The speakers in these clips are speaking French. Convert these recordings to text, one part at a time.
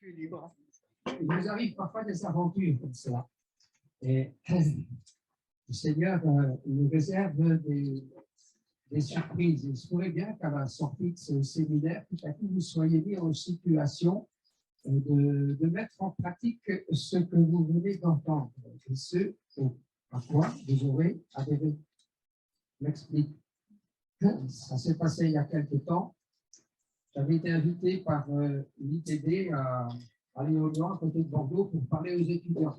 Tu es libre. Il nous arrive parfois des aventures comme cela. Et le Seigneur nous réserve des surprises. Il se pourrait bien qu'à la sortie de ce séminaire, tout à coup, vous soyez mis en situation de mettre en pratique ce que vous venez d'entendre et ce à quoi vous aurez adhéré. Je m'explique. Ça s'est passé il y a quelque temps. J'avais été invité par l'ITD à Léognan, à côté de Bordeaux, pour parler aux étudiants.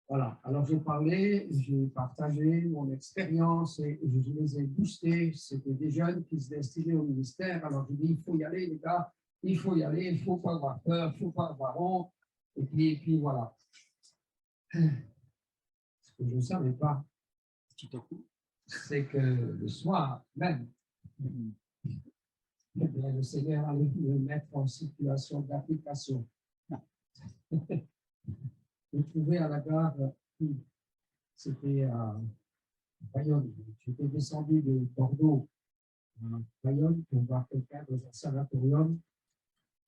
Voilà. Alors, j'ai parlé, j'ai partagé mon expérience et je les ai boostés. C'était des jeunes qui se destinaient au ministère. Alors, je dis, il faut y aller, les gars, il faut y aller, il ne faut pas avoir peur, il ne faut pas avoir honte. Et puis voilà. Ce que je ne savais pas, c'est que le soir même, eh bien, le Seigneur allait me mettre en situation d'application. Je me trouvais à la gare, c'était à Bayonne. J'étais descendu de Bordeaux à Bayonne pour voir quelqu'un dans un sanatorium.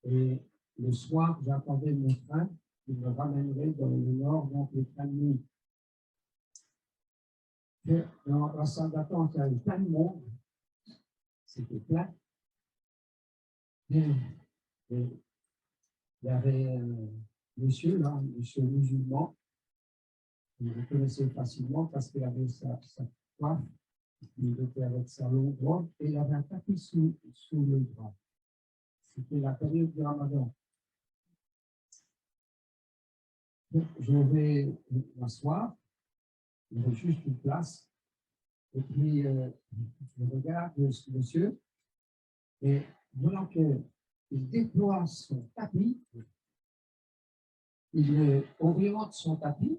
Et le soir, j'attendais mon train qui me ramènerait dans le nord, donc le train de nuit. Et dans la salle d'attente, il y avait plein de monde. C'était plein. Et il y avait un monsieur, là, un monsieur musulman. Je le connaissais facilement parce qu'il avait sa coiffe. Il était avec sa longue robe et il avait un tapis sous le bras. C'était la période du Ramadan. Je vais m'asseoir, il y avait juste une place, et puis je regarde ce monsieur, et voilà qu'il déploie son tapis, il oriente son tapis,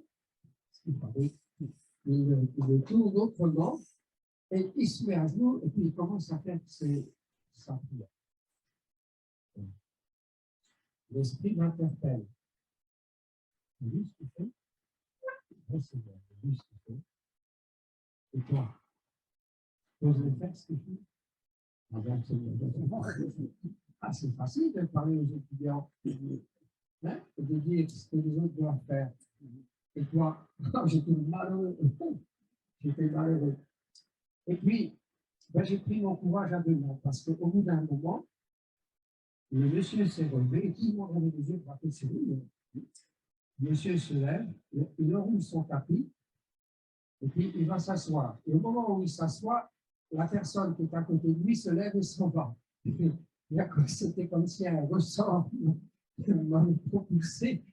il le tourne autrement, et il se met à genoux, et puis il commence à faire sa prière. L'esprit m'interpelle. Vous voyez ce qu'il fait? Oui, c'est bien. Vous voyez ce qu'il fait? Et toi, tu oses faire ce qu'il fait? Ah, c'est facile de parler aux étudiants, hein, et de dire ce que les autres doivent faire. Et toi, j'étais malheureux. J'étais malheureux. Et puis, ben, j'ai pris mon courage à deux mains, parce qu'au bout d'un moment, le monsieur s'est relevé, et tout le monde avait les yeux braqués sur lui. Le monsieur se lève, il enroule son tapis, et puis il va s'asseoir. Et au moment où il s'assoit, la personne qui est à côté de lui se lève et s'en va. C'était comme si un ressort m'avait propulsé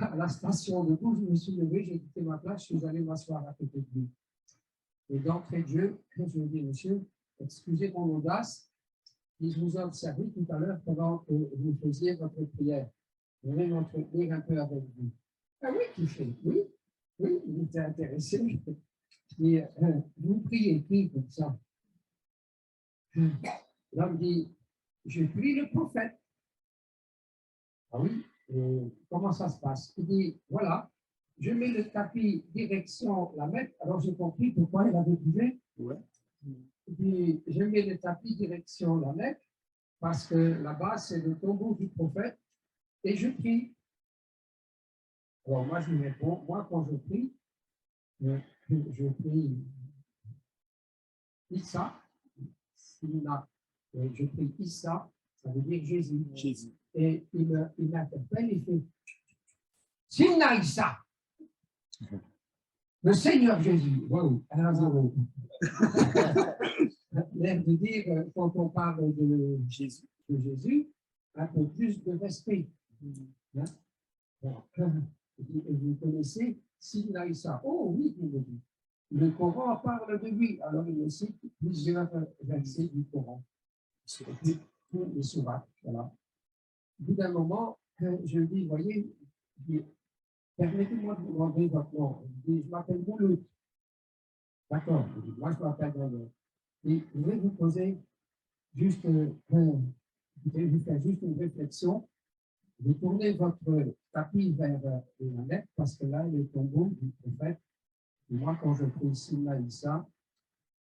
à la station de bout. Je me suis levé, j'ai quitté ma place, je suis allé m'asseoir à côté de lui. Et d'entrée de jeu, je lui ai dit, monsieur, excusez mon audace, je vous ai observé tout à l'heure pendant que vous faisiez votre prière. Je vais m'entretenir un peu avec vous. Ah oui, tu fais, oui, il était intéressé. Et vous priez qui comme ça? L'homme dit, je prie le prophète. Ah oui, et comment ça se passe? Il dit, voilà, je mets le tapis direction la Mecque. Alors j'ai compris pourquoi il avait bougé. Ouais. Il dit, je mets le tapis direction la Mecque parce que là-bas, c'est le tombeau du prophète et je prie. Alors moi, je lui réponds, moi, quand je prie Issa, je prie Issa, ça veut dire Jésus. Jésus. Et il m'interpelle, il fait Simna Issa, le Seigneur Jésus. Wow, 1-0. L'air de dire, quand on parle de Jésus, un peu plus de respect. Hein? Bon. Vous connaissez Simna Issa? Oh oui, il me dit. Le Coran parle de lui. Alors, il cite plusieurs versets du Coran. Les sourates, voilà. Au bout d'un moment, je lui dis, voyez, permettez-moi de vous demander votre nom. Je dis, je m'appelle Mouloud. D'accord, moi je m'appelle Mouloud. Et je vais vous poser juste, je vais vous faire juste une réflexion. Vous tournez votre tapis vers la Mecque parce que là, il est le tombeau du prophète. Et moi, quand je prie Simna Issa,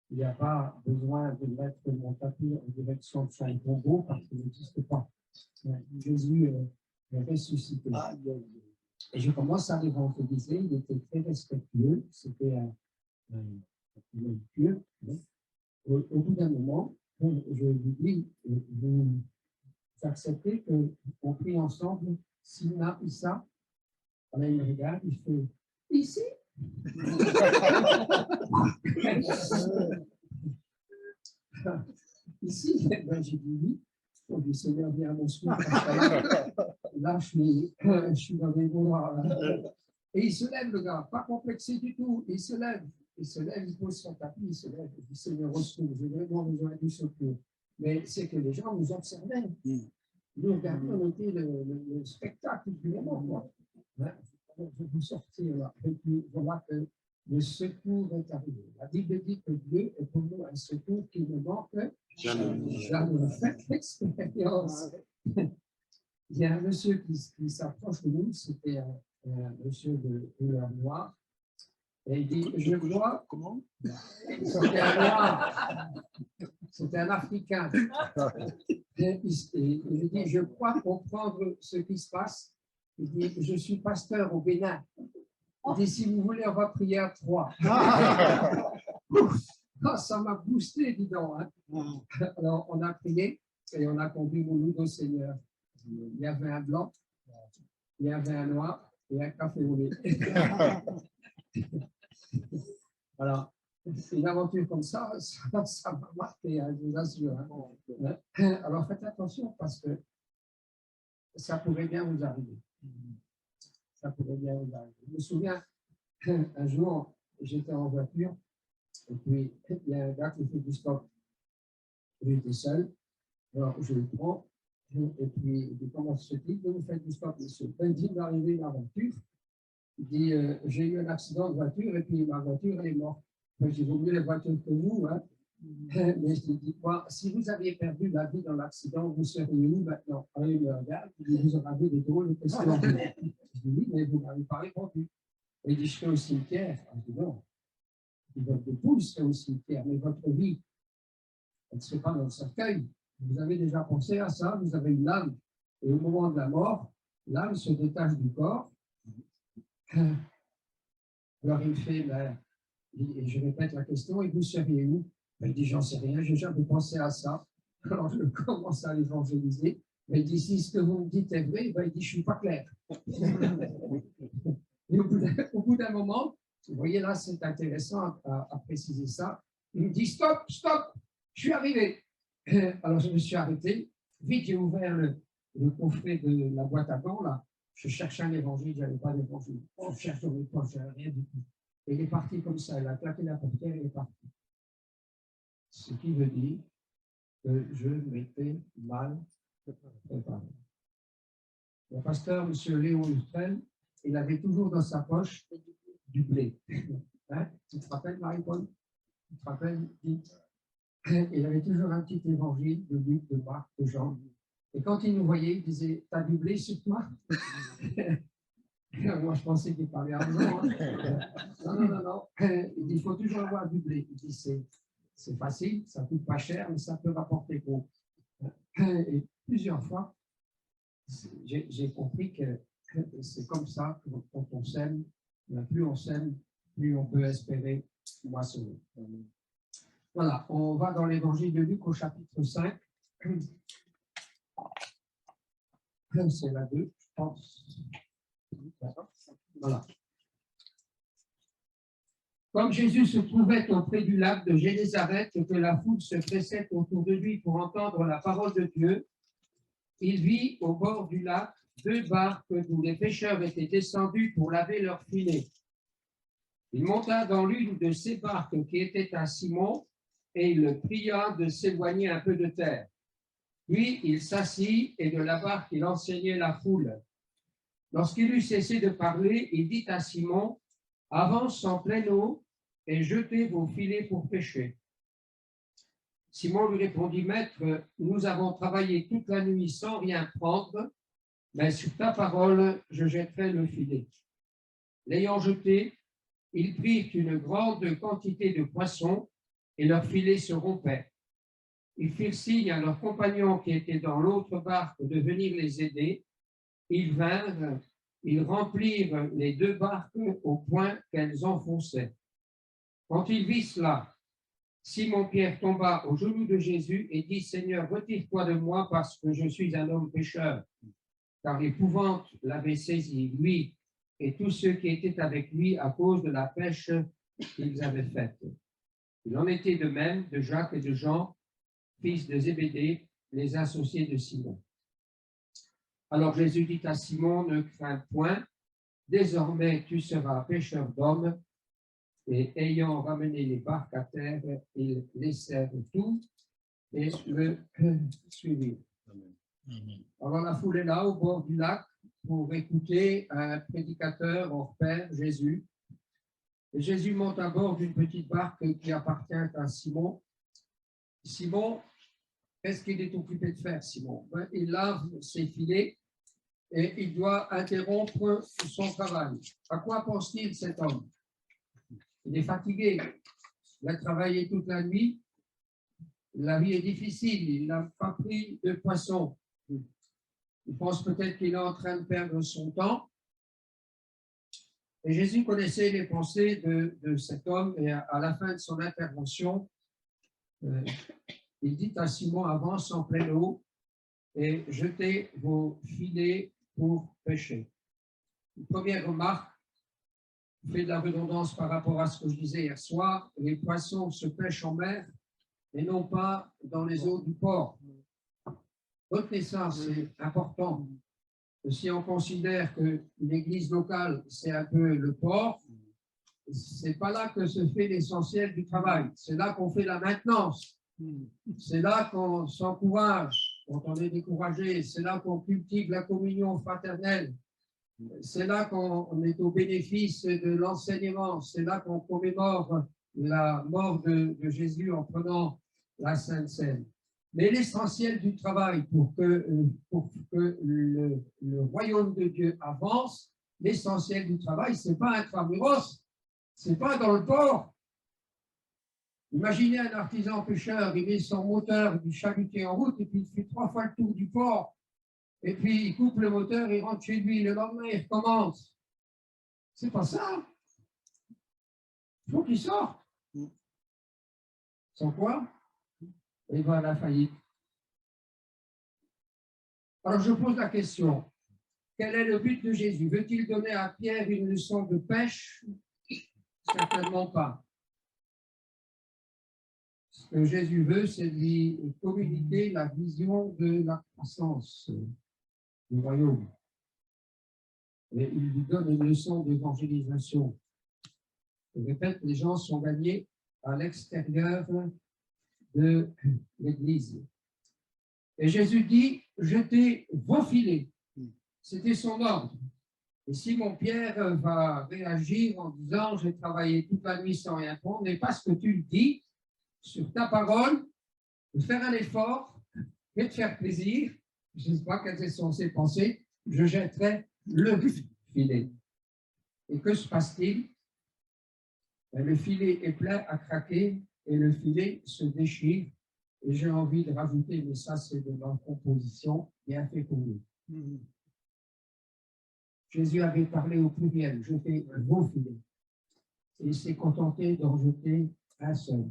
il n'y a pas besoin de mettre mon tapis en direction de son tombeau parce qu'il n'existe pas. Jésus ressuscité. Et je commence à l'évangéliser. Il était très respectueux. C'était un cure. Au bout d'un moment, je lui dis, vous acceptez qu'on prie ensemble Sina, Issa. Alors il me regarde, il fait ici. Ici, ben, j'ai dit oui. On dit Seigneur, viens à mon secours. Là, je suis dans des bons draps. Et il se lève, le gars, pas complexé du tout. Il se lève, il pose son tapis, il se lève. Il dit Seigneur, au secours, j'ai vraiment besoin du secours. Mais c'est que les gens nous observaient. Nous regardions, on était le spectacle du moment, quoi. Hein? Je vous sortir là. Et puis, voilà que le secours est arrivé. La Bible dit que Dieu est pour nous un secours qui ne manque jamais. Faites l'expérience. Il y a un monsieur qui s'approche de nous, c'était un monsieur de couleur noire, et il dit, je crois... Comment? C'était un noir, c'était un Africain. Et il dit, je crois comprendre ce qui se passe. Il dit, je suis pasteur au Bénin. Il dit, si vous voulez, on va prier à 3. Ça m'a boosté, dis donc. Hein. Alors, on a prié et on a conduit Mouloud au Seigneur. Il y avait un blanc, il y avait un noir et un café au lait. Alors, une aventure comme ça m'a marqué, hein, je vous assure. Hein. Alors, faites attention parce que ça pourrait bien vous arriver. Ça pourrait bien vous arriver. Je me souviens, un jour, j'étais en voiture et puis il y a un gars qui fait du stop. Il était seul, alors je le prends. Et puis, il dit, comment se fait-il que vous faites du stop, monsieur? Il dit d'arriver dans la voiture. Il dit, j'ai eu un accident de voiture et puis ma voiture, elle est morte. J'ai oublié la voiture que vous. Hein. Mais je lui dis, si vous aviez perdu la vie dans l'accident, vous seriez où maintenant? Alors, il me regarde, il dit, vous en avez des drôles de questions. Je dis, oui, mais vous n'avez pas répondu. Et il dit, je serai au cimetière. Je dis, non. Il dit, votre épouse serait au cimetière, mais votre vie, elle ne serait pas dans le cercueil. Vous avez déjà pensé à ça, vous avez une âme. Et au moment de la mort, l'âme se détache du corps. Alors il fait, et je répète la question, et vous seriez où? Il dit, j'en sais rien, j'ai jamais pensé à ça. Alors je commence à l'évangéliser. Il dit, si ce que vous me dites est vrai, il dit, je ne suis pas clair. Et au bout d'un moment, vous voyez là, c'est intéressant à préciser ça. Il me dit, stop, stop, je suis arrivé. Alors, je me suis arrêté. Vite, j'ai ouvert le coffret de la boîte à gants. Là. Je cherchais un évangile, je n'avais pas d'évangile. Je cherche dans mes poches, je n'avais rien du tout. Et il est parti comme ça. Il a claqué la portière et il est parti. Ce qui veut dire que je m'étais mal préparé. Le pasteur, M. Léon Hustrel, il avait toujours dans sa poche du blé. Hein? Tu te rappelles, Marie-Paul? Tu te rappelles? Il avait toujours un petit évangile de Luc, de Marc, de Jean. Et quand il nous voyait, il disait, t'as du blé sur toi? Moi, je pensais qu'il parlait à moi. Non. Il dit, il faut toujours avoir du blé. Il dit, c'est facile, ça ne coûte pas cher, mais ça peut rapporter gros. Et plusieurs fois, j'ai compris que c'est comme ça que quand on sème, plus on sème, plus on peut espérer moissonner. Voilà, on va dans l'évangile de Luc au chapitre 5. C'est la 2, je pense. Voilà. Comme Jésus se trouvait auprès du lac de Génézareth et que la foule se pressait autour de lui pour entendre la parole de Dieu, il vit au bord du lac 2 barques d'où les pêcheurs étaient descendus pour laver leurs filets. Il monta dans l'une de ces barques qui était à Simon et il le pria de s'éloigner un peu de terre. Puis il s'assit et de la barque il enseignait la foule. Lorsqu'il eut cessé de parler, il dit à Simon, « Avance en pleine eau et jetez vos filets pour pêcher. » Simon lui répondit, « Maître, nous avons travaillé toute la nuit sans rien prendre, mais sur ta parole, je jetterai le filet. » L'ayant jeté, ils prirent une grande quantité de poissons et leur filet se rompait. Ils firent signe à leurs compagnons qui étaient dans l'autre barque de venir les aider, ils vinrent, ils remplirent les 2 barques au point qu'elles enfonçaient. Quand il vit cela, Simon-Pierre tomba aux genoux de Jésus et dit, « Seigneur, retire-toi de moi parce que je suis un homme pécheur. » Car l'épouvante l'avait saisi, lui et tous ceux qui étaient avec lui à cause de la pêche qu'ils avaient faite. Il en était de même de Jacques et de Jean, fils de Zébédée, les associés de Simon. Alors Jésus dit à Simon, « Ne crains point, désormais tu seras pêcheur d'hommes. » Et ayant ramené les barques à terre, ils laissèrent tout et le suivirent. Alors la foule est là au bord du lac pour écouter un prédicateur hors pair, Jésus. Et Jésus monte à bord d'une petite barque qui appartient à Simon. Simon, qu'est-ce qu'il est occupé de faire, Simon? Il lave ses filets et il doit interrompre son travail. À quoi pense-t-il, cet homme? Il est fatigué, il a travaillé toute la nuit, la vie est difficile, il n'a pas pris de poisson. Il pense peut-être qu'il est en train de perdre son temps. Et Jésus connaissait les pensées de cet homme et à la fin de son intervention, il dit à Simon, avance en pleine eau et jetez vos filets pour pêcher. Une première remarque, fait de la redondance par rapport à ce que je disais hier soir, les poissons se pêchent en mer et non pas dans les eaux du port. Retenez ça, c'est important. Si on considère que l'église locale, c'est un peu le port, c'est pas là que se fait l'essentiel du travail. C'est là qu'on fait la maintenance. C'est là qu'on s'encourage quand on est découragé. C'est là qu'on cultive la communion fraternelle. C'est là qu'on est au bénéfice de l'enseignement. C'est là qu'on commémore la mort de Jésus en prenant la Sainte Seine. Mais l'essentiel du travail pour que le royaume de Dieu avance, l'essentiel du travail, ce n'est pas intramuros, ce n'est pas dans le port. Imaginez un artisan pêcheur, il met son moteur du chalutier en route et puis il fait 3 fois le tour du port. Et puis, il coupe le moteur, il rentre chez lui. Le lendemain, il recommence. C'est pas ça. Il faut qu'il sorte. Sans quoi, il va à la faillite. Alors, je pose la question. Quel est le but de Jésus? Veut-il donner à Pierre une leçon de pêche? Certainement pas. Ce que Jésus veut, c'est lui communiquer la vision de la croissance du royaume. Et il lui donne une leçon d'évangélisation. Je répète, les gens sont gagnés à l'extérieur de l'Église. Et Jésus dit, jetez vos filets. C'était son ordre. Et Simon-Pierre va réagir en disant, j'ai travaillé toute la nuit sans rien prendre, mais parce que tu le dis, sur ta parole, de faire un effort et de faire plaisir, je ne sais pas quelles sont ses pensées, je jetterai le filet. Et que se passe-t-il? Le filet est plein à craquer et le filet se déchire. Et j'ai envie de rajouter, mais ça c'est de leur composition, bien fait pour nous. Jésus avait parlé au pluriel, jetez vos filets. Et il s'est contenté d'en jeter un seul.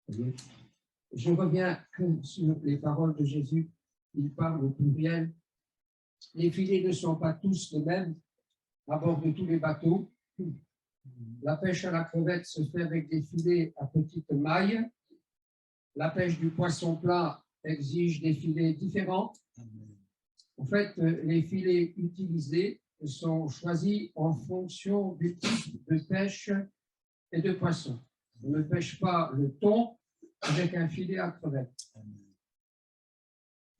Je reviens sur les paroles de Jésus. Il parle au pluriel. Les filets ne sont pas tous les mêmes à bord de tous les bateaux. La pêche à la crevette se fait avec des filets à petite maille. La pêche du poisson plat exige des filets différents. En fait, les filets utilisés sont choisis en fonction du type de pêche et de poisson. On ne pêche pas le thon avec un filet à crevette.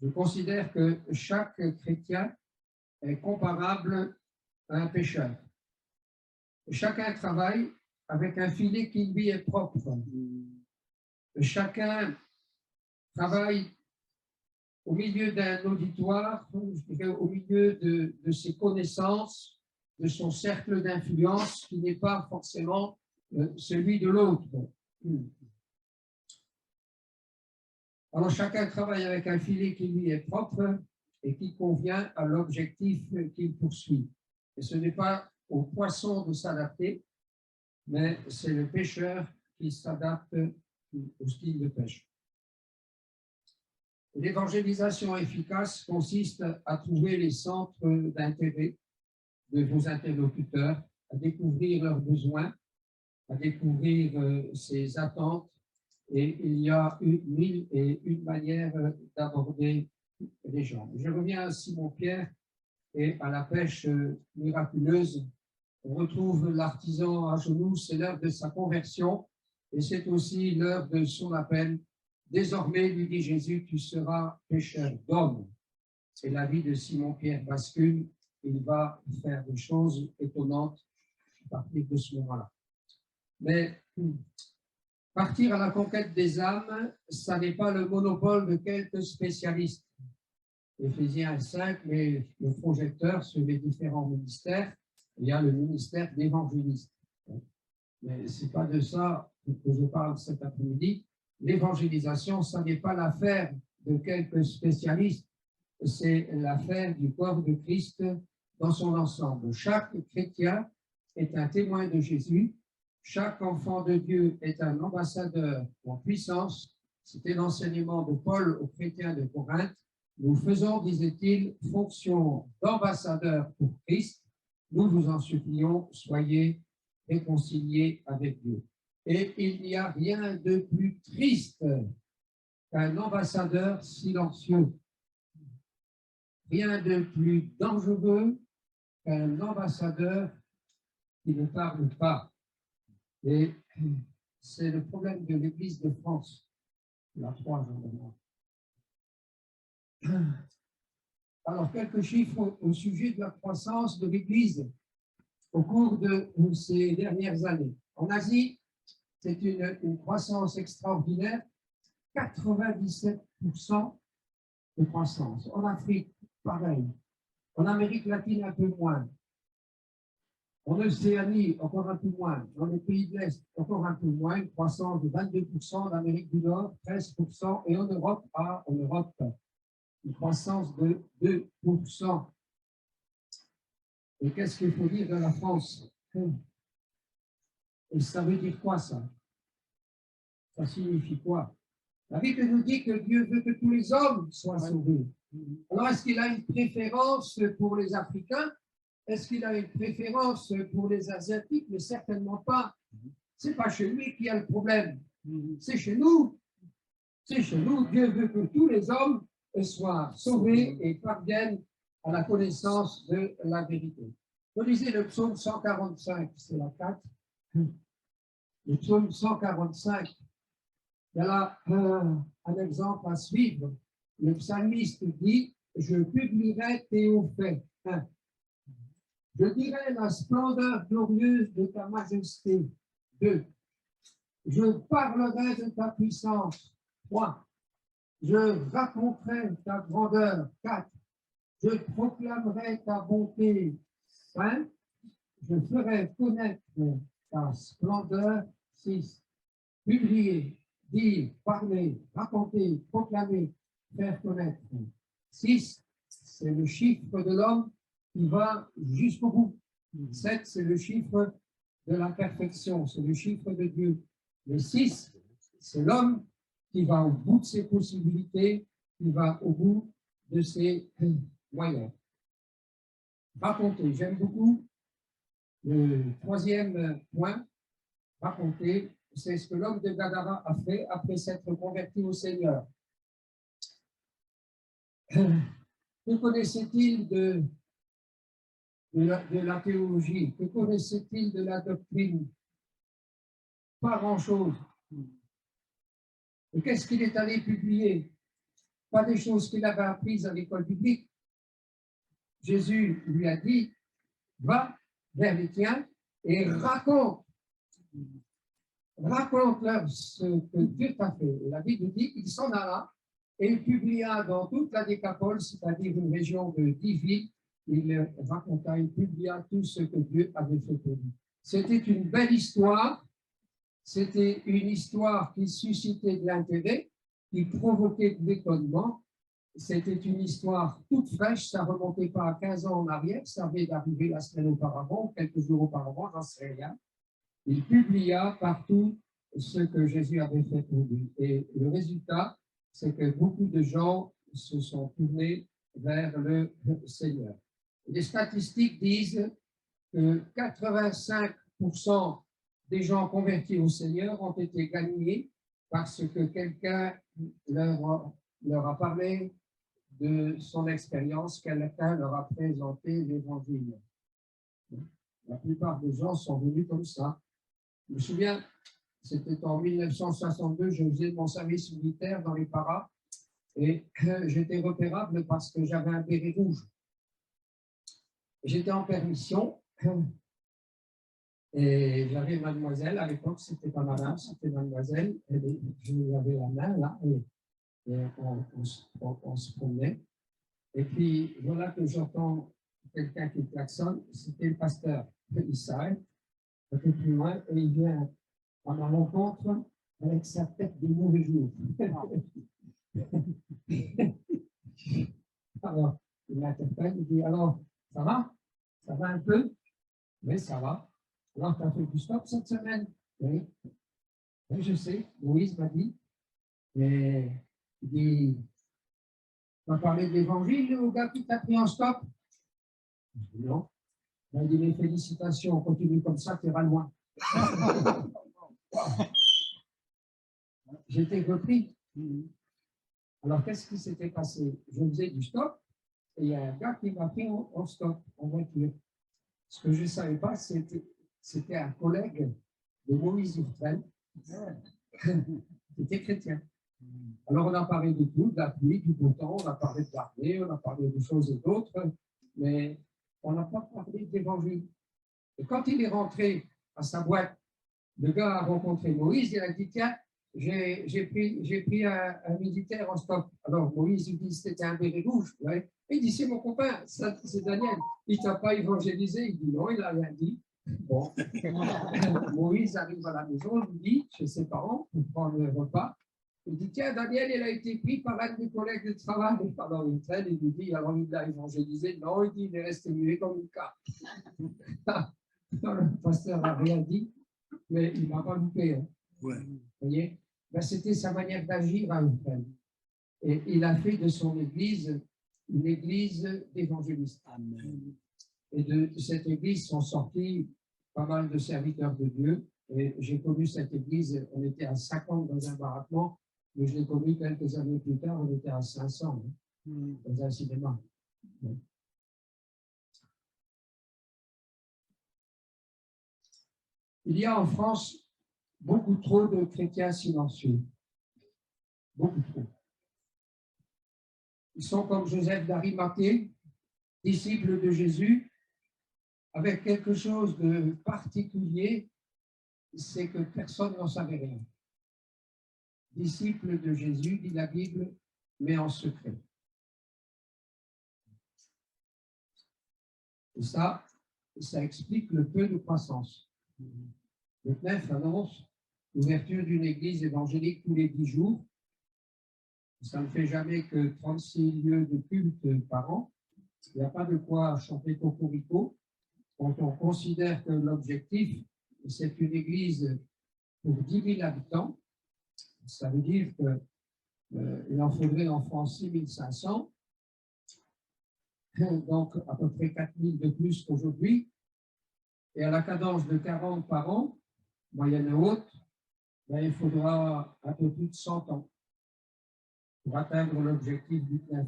Je considère que chaque chrétien est comparable à un pêcheur. Chacun travaille avec un filet qui lui est propre. Chacun travaille au milieu d'un auditoire, je dirais, au milieu de ses connaissances, de son cercle d'influence qui n'est pas forcément celui de l'autre. Alors chacun travaille avec un filet qui lui est propre et qui convient à l'objectif qu'il poursuit. Et ce n'est pas au poisson de s'adapter, mais c'est le pêcheur qui s'adapte au style de pêche. L'évangélisation efficace consiste à trouver les centres d'intérêt de vos interlocuteurs, à découvrir leurs besoins, à découvrir ses attentes, et il y a mille et une manières d'aborder les gens. Je reviens à Simon-Pierre et à la pêche miraculeuse. On retrouve l'artisan à genoux, c'est l'heure de sa conversion et c'est aussi l'heure de son appel. Désormais, lui dit Jésus, tu seras pêcheur d'hommes. Et la vie de Simon-Pierre bascule, il va faire des choses étonnantes à partir de ce moment-là. Mais partir à la conquête des âmes, ça n'est pas le monopole de quelques spécialistes. Éphésiens 5, mais le projecteur sur les différents ministères, il y a le ministère d'évangéliste. Mais ce n'est pas de ça que je parle cet après-midi. L'évangélisation, ça n'est pas l'affaire de quelques spécialistes, c'est l'affaire du corps de Christ dans son ensemble. Chaque chrétien est un témoin de Jésus, chaque enfant de Dieu est un ambassadeur en puissance. C'était l'enseignement de Paul aux chrétiens de Corinthe. Nous faisons, disait-il, fonction d'ambassadeur pour Christ. Nous vous en supplions, soyez réconciliés avec Dieu. Et il n'y a rien de plus triste qu'un ambassadeur silencieux. Rien de plus dangereux qu'un ambassadeur qui ne parle pas. Et c'est le problème de l'Église de France. Il y a 3 jours maintenant. Alors, quelques chiffres au sujet de la croissance de l'Église au cours de ces dernières années. En Asie, c'est une croissance extraordinaire, 97% de croissance. En Afrique, pareil. En Amérique latine, un peu moins. En Océanie, encore un peu moins. Dans les pays de l'Est, encore un peu moins. Une croissance de 22%. En Amérique du Nord, 13%. Et en Europe, une croissance de 2%. Et qu'est-ce qu'il faut dire de la France? Et ça veut dire quoi, ça? Ça signifie quoi? La Bible nous dit que Dieu veut que tous les hommes soient sauvés. Alors, est-ce qu'il a une préférence pour les Africains? Est-ce qu'il a une préférence pour les Asiatiques? Mais certainement pas. Ce n'est pas chez lui qu'il y a le problème. C'est chez nous. C'est chez nous. Dieu veut que tous les hommes soient sauvés et parviennent à la connaissance de la vérité. Vous lisez le psaume 145, c'est la 4. Le psaume 145, il y a là un exemple à suivre. Le psalmiste dit « Je publierai tes hauts faits. Je dirai la splendeur glorieuse de ta majesté. 2. Je parlerai de ta puissance. 3. Je raconterai ta grandeur. 4. Je proclamerai ta bonté. 5. Je ferai connaître ta splendeur. 6. Publier, dire, parler, raconter, proclamer, faire connaître. 6. C'est le chiffre de l'homme qui va jusqu'au bout. 7, c'est le chiffre de la perfection, c'est le chiffre de Dieu. Le 6, c'est l'homme qui va au bout de ses possibilités, qui va au bout de ses moyens. Raconter, j'aime beaucoup. Le 3e point, raconter, c'est ce que l'homme de Gadara a fait après s'être converti au Seigneur. Que connaissait-il de la théologie? Que connaissait-il de la doctrine? Pas grand-chose. Et qu'est-ce qu'il est allé publier? Pas des choses qu'il avait apprises à l'école biblique. Jésus lui a dit, va vers les tiens et raconte-leur ce que Dieu t'a fait. Et la Bible dit qu'il s'en alla et il publia dans toute la Décapole, c'est-à-dire une région de 10 villes. Il raconta, il publia tout ce que Dieu avait fait pour lui. C'était une belle histoire, c'était une histoire qui suscitait de l'intérêt, qui provoquait de l'étonnement, c'était une histoire toute fraîche, ça ne remontait pas à 15 ans en arrière, ça avait d'arriver la semaine auparavant, quelques jours auparavant, j'en sais rien. Il publia partout ce que Jésus avait fait pour lui. Et le résultat, c'est que beaucoup de gens se sont tournés vers le Seigneur. Les statistiques disent que 85% des gens convertis au Seigneur ont été gagnés parce que quelqu'un leur a parlé de son expérience, quelqu'un leur a présenté l'Évangile. La plupart des gens sont venus comme ça. Je me souviens, c'était en 1962, je faisais mon service militaire dans les paras et j'étais repérable parce que j'avais un béret rouge. J'étais en permission et j'avais mademoiselle, à l'époque c'était pas madame, c'était mademoiselle, et je lui avais la main là et on se promenait. Et puis voilà que j'entends quelqu'un qui klaxonne, c'était le pasteur. Il s'arrête un peu plus loin et il vient à ma rencontre avec sa tête de mauvais jour. Alors, il m'interpelle, il dit, alors, ça va? Ça va un peu? Oui, ça va. Alors, tu as fait du stop cette semaine? Oui. Oui, je sais, Moïse m'a dit. Et il dit, tu as parlé de l'évangile au gars qui t'a pris en stop? Je dis, non. Il dit, mes félicitations, continue comme ça, tu iras loin. J'étais repris. Alors, qu'est-ce qui s'était passé? Je faisais du stop et il y a un gars qui m'a pris en stop, en voiture. Ce que je ne savais pas, c'était un collègue de Moïse Urtel qui était chrétien. Alors, on a parlé de tout, de la pluie, du beau temps, on a parlé de l'armée, on a parlé de choses et d'autres, mais on n'a pas parlé d'évangile. Et quand il est rentré à sa boîte, le gars a rencontré Moïse, il a dit, tiens, j'ai pris un militaire en stop. Alors Moïse il dit, c'était un béret rouge. Ouais. Il dit, c'est mon copain, c'est Daniel. Il ne t'a pas évangélisé? Il dit, non, il n'a rien dit. Bon. Moïse arrive à la maison, il dit, chez ses parents, pour prendre le repas. Il dit, tiens, Daniel, il a été pris par un de mes collègues de travail pendant une traîne. Il lui dit, alors il l'a évangélisé. Non, il dit, il est resté muet comme une carte. Le pasteur n'a rien dit, mais il ne m'a pas loupé. Hein. Ouais. Vous voyez, ben, c'était sa manière d'agir à Urtel. Et il a fait de son église une église d'évangélistes. Et de cette église sont sortis pas mal de serviteurs de Dieu. Et j'ai connu cette église, on était à 50 dans un baraquement, mais je l'ai connu quelques années plus tard, on était à 500 dans un cinéma. Ouais. Il y a en France beaucoup trop de chrétiens silencieux. Beaucoup trop. Ils sont comme Joseph d'Arimathée, disciples de Jésus, avec quelque chose de particulier, c'est que personne n'en savait rien. Disciples de Jésus, dit la Bible, mais en secret. Et ça explique le peu de croissance. Le CNEF annonce l'ouverture d'une église évangélique tous les 10 jours. Ça ne fait jamais que 36 lieux de culte par an. Il n'y a pas de quoi chanter cocorico. Quand on considère que l'objectif, c'est une église pour 10 000 habitants, ça veut dire qu'il en faudrait en France 6 500, donc à peu près 4 000 de plus qu'aujourd'hui. Et à la cadence de 40 par an, moyenne haute, ben, il faudra un peu plus de 100 ans pour atteindre l'objectif du CNEF.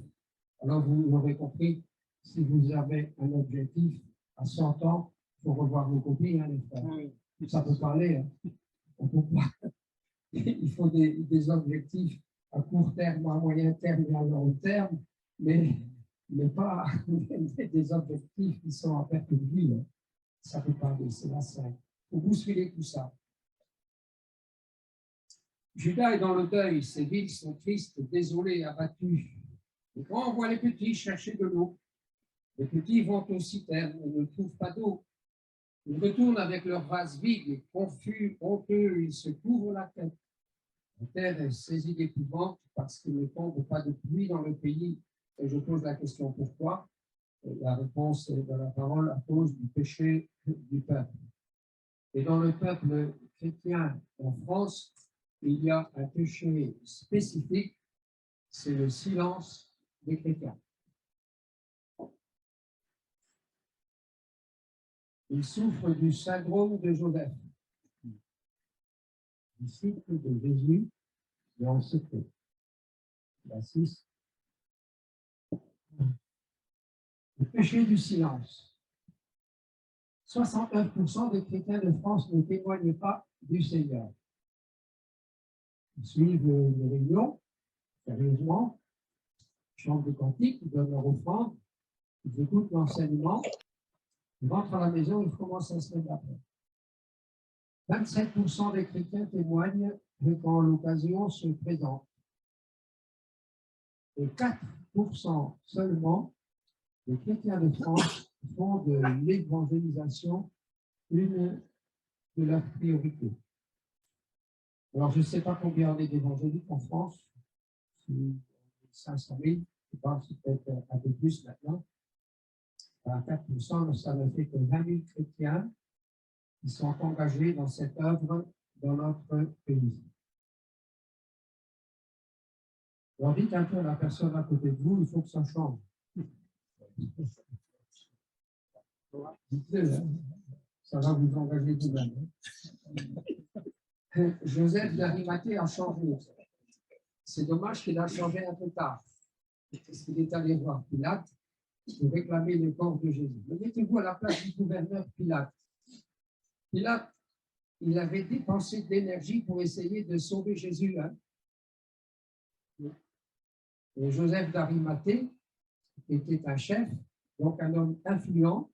Alors, vous l'aurez compris, si vous avez un objectif à 100 ans, il faut revoir vos copies, hein, les frères. Oui. Ça peut parler. Hein. On peut pas. Il faut des objectifs à court terme, à moyen terme et à long terme, mais pas des objectifs qui sont à perte de vue. Hein. Ça peut parler, c'est la scène. Il faut bousculer tout ça. Judas est dans le deuil, ses villes sont tristes, désolées, abattues. Et quand on voit les petits chercher de l'eau, les petits vont aux citernes et ne trouvent pas d'eau. Ils retournent avec leurs vases vides, confus, honteux, ils se couvrent la tête. La terre est saisie d'épouvante parce qu'il ne tombe pas de pluie dans le pays. Et je pose la question pourquoi. Et la réponse est dans la parole à cause du péché du peuple. Et dans le peuple chrétien en France, il y a un péché spécifique, c'est le silence des chrétiens. Ils souffrent du syndrome de Joseph, disciple de Jésus, mais en secret. La 6. Le péché du silence. 69% des chrétiens de France ne témoignent pas du Seigneur. Ils suivent les réunions, sérieusement, chantent des cantiques, donnent leur offrande, ils écoutent l'enseignement, ils rentrent à la maison, ils commencent à se mettre après. 27% des chrétiens témoignent quand l'occasion se présente. Et 4% seulement des chrétiens de France font de l'évangélisation une de leurs priorités. Alors, je ne sais pas combien on est d'évangéliques en France, 500 000, je pense que c'est peut-être un peu plus maintenant. À 4%, ça ne fait que 20 000 chrétiens qui sont engagés dans cette œuvre dans notre pays. Alors, dites un peu à la personne à côté de vous, il faut que ça change. Dites-le, hein. Ça va vous engager vous-même. Joseph d'Arimathée a changé. C'est dommage qu'il a changé un peu tard. Parce qu'il est allé voir Pilate pour réclamer le corps de Jésus. Mais mettez-vous à la place du gouverneur Pilate. Pilate, il avait dépensé de l'énergie pour essayer de sauver Jésus. Hein. Et Joseph d'Arimathée, qui était un chef, donc un homme influent,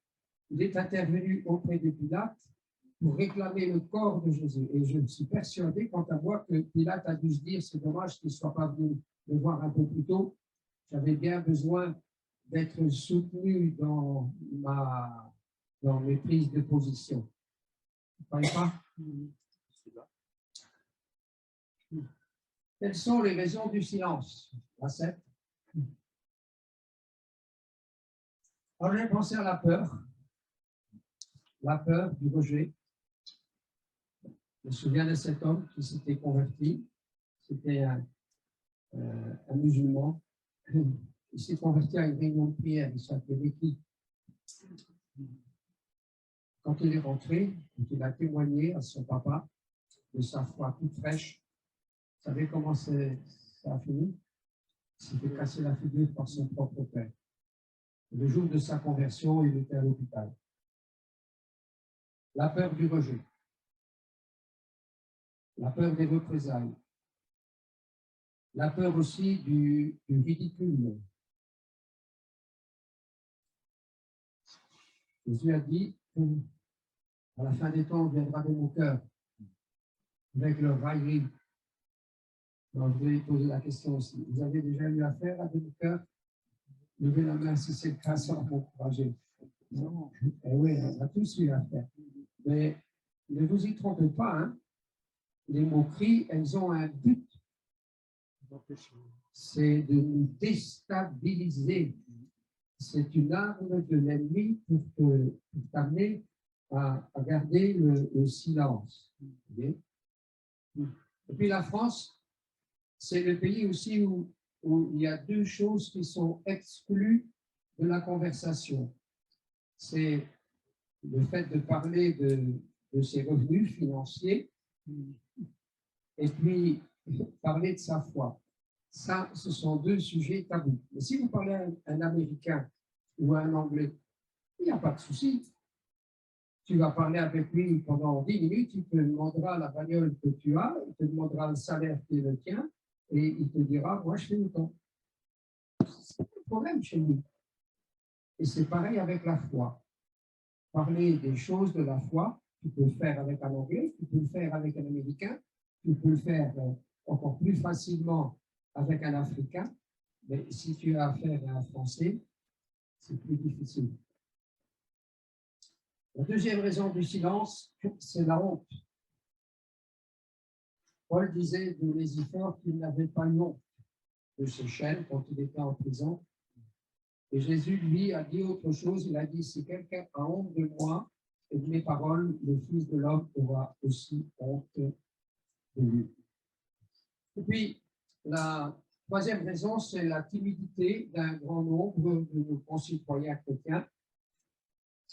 il est intervenu auprès de Pilate pour réclamer le corps de Jésus. Et je suis persuadé, quant à moi, que Pilate a dû se dire, c'est dommage qu'il ne soit pas venu me voir un peu plus tôt. J'avais bien besoin d'être soutenu dans mes prises de position. Vous ne croyez pas? Quelles sont les raisons du silence? La 7. Alors, j'ai pensé à la peur du rejet. Je me souviens de cet homme qui s'était converti. C'était un musulman. Il s'est converti à une réunion de prière. Il s'appelait Ricky. Quand il est rentré, il a témoigné à son papa de sa foi toute fraîche. Vous savez comment ça a fini? Il s'est fait casser la figure par son propre père. Le jour de sa conversion, il était à l'hôpital. La peur du rejet. La peur des représailles. La peur aussi du ridicule. Jésus a dit, à la fin des temps, on viendra de mon cœur, avec leur raillerie. Alors, je vais poser la question aussi. Vous avez déjà eu affaire à des moqueurs? Levez la main si c'est le cas, ça va m'encourager. Non. Eh oui, on a tous eu affaire. Mais ne vous y trompez pas, hein. Les moqueries, elles ont un but. C'est de nous déstabiliser. C'est une arme de l'ennemi pour t'amener à garder le silence. Et puis la France, c'est le pays aussi où il y a deux choses qui sont exclues de la conversation. C'est le fait de parler de ses revenus financiers et puis parler de sa foi. Ça, ce sont deux sujets tabous. Mais si vous parlez à un Américain ou à un Anglais, il n'y a pas de souci. Tu vas parler avec lui pendant 10 minutes, il te demandera la bagnole que tu as, il te demandera le salaire qui est le tien, et il te dira, moi je fais autant. C'est pas le problème chez nous. Et c'est pareil avec la foi. Parler des choses de la foi, tu peux le faire avec un Anglais, tu peux le faire avec un Américain, tu peux le faire encore plus facilement avec un Africain, mais si tu as affaire à un Français, c'est plus difficile. La deuxième raison du silence, c'est la honte. Paul disait de Onésifore qu'il n'avait pas honte de ses chaînes quand il était en prison. Et Jésus, lui, a dit autre chose. Il a dit, si quelqu'un a honte de moi et de mes paroles, le Fils de l'homme aura aussi honte de lui. Et puis, la troisième raison, c'est la timidité d'un grand nombre de nos concitoyens chrétiens.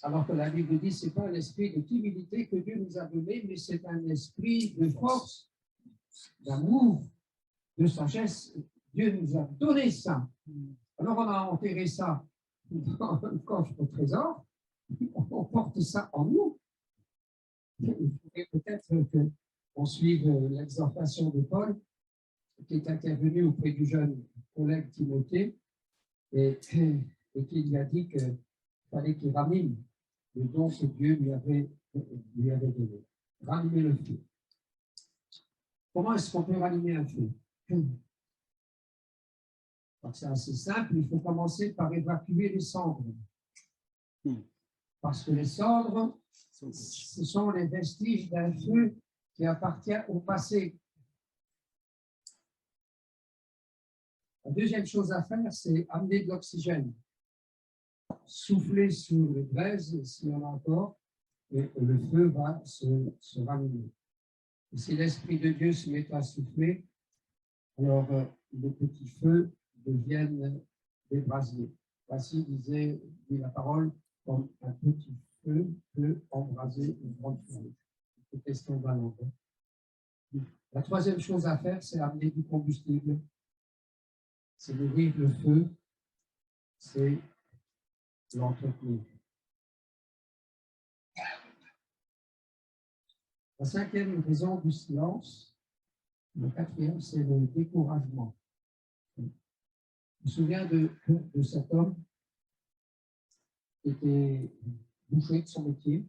Alors que la Bible dit, ce n'est pas un esprit de timidité que Dieu nous a donné, mais c'est un esprit de force, d'amour, de sagesse. Dieu nous a donné ça. Alors on a enterré ça dans le coffre au trésor, on porte ça en nous. Il faudrait peut-être qu'on suive l'exhortation de Paul, qui est intervenu auprès du jeune collègue Timothée, et qui lui a dit qu'il fallait qu'il ranime le don que Dieu lui avait donné. Ranimer le feu. Comment est-ce qu'on peut ranimer un feu? C'est assez simple, il faut commencer par évacuer les cendres. Parce que les cendres, ce sont les vestiges d'un feu qui appartient au passé. La deuxième chose à faire, c'est amener de l'oxygène. Souffler sur les braises, s'il y en a encore, et le feu va se rallumer. Et si l'Esprit de Dieu se met à souffler, alors les petits feux deviennent des brasiers. Voici, dit la parole, comme un petit feu peut embraser une grande forêt. C'est question de la langue. La troisième chose à faire, c'est amener du combustible. C'est nourrir le feu, c'est l'entretenir. La cinquième raison du silence, le quatrième, c'est le découragement. Je me souviens de cet homme qui était boucher de son métier,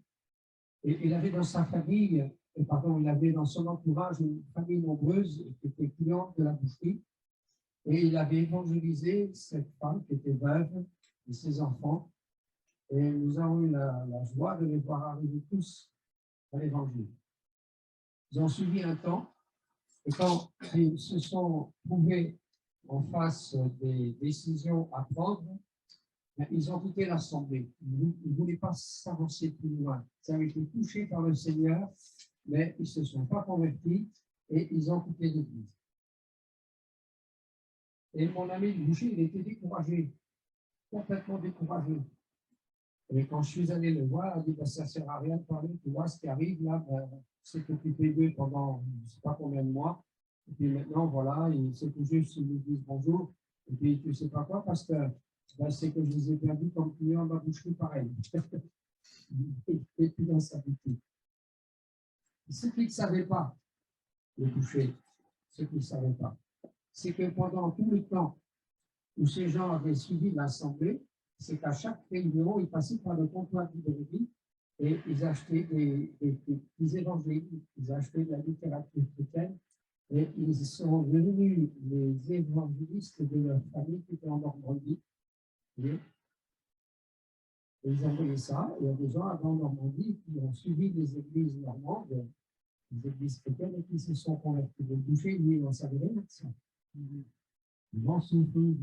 et il avait dans sa famille, il avait dans son entourage une famille nombreuse qui était cliente de la boucherie, et il avait évangélisé cette femme qui était veuve et ses enfants, et nous avons eu la joie de les voir arriver tous à l'évangile. Ils ont suivi un temps, et quand ils se sont trouvés en face des décisions à prendre, ils ont quitté l'Assemblée. Ils ne voulaient pas s'avancer plus loin. Ils avaient été touchés par le Seigneur, mais ils ne se sont pas convertis et ils ont quitté l'Église. Et mon ami le boucher, il était découragé, complètement découragé. Et quand je suis allé le voir, il a dit, ben, ça ne sert à rien de parler, tu vois ce qui arrive là, ben, s'est occupé d'eux pendant je ne sais pas combien de mois. Et puis maintenant, voilà, il s'est touché s'ils nous disent bonjour. Et puis tu ne sais pas quoi, parce que ben, c'est que je les ai perdus comme clients de la boucherie pareil. Et puis dans sa boutique. Ce qu'ils ne savaient pas, le boucher, ce qu'ils ne savaient pas, c'est que pendant tout le temps où ces gens avaient suivi l'Assemblée, c'est qu'à chaque réunion, ils passaient par le comptoir du librairie et ils achetaient des évangiles, ils achetaient de la littérature chrétienne et ils sont devenus les évangélistes de leur famille qui était en Normandie. Et ils envoyaient ça, et il y a des gens avant Normandie qui ont suivi les églises normandes, les églises chrétiennes, et qui se sont convertis. Le boucher, lui, il n'en savait rien de ça. Il m'en souffle,